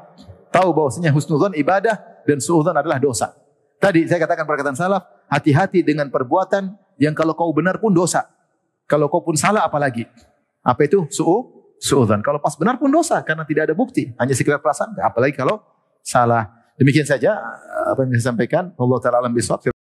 tahu bahwasanya husnudzon ibadah dan suudzon adalah dosa. Tadi saya katakan perkataan salaf, hati-hati dengan perbuatan yang kalau kau benar pun dosa. Kalau kau pun salah apalagi. Apa itu? Suudzon. Kalau pas benar pun dosa karena tidak ada bukti, hanya sekedar perasaan. Apalagi kalau salah. Demikian saja apa yang saya sampaikan. Allah taala alam bisawab.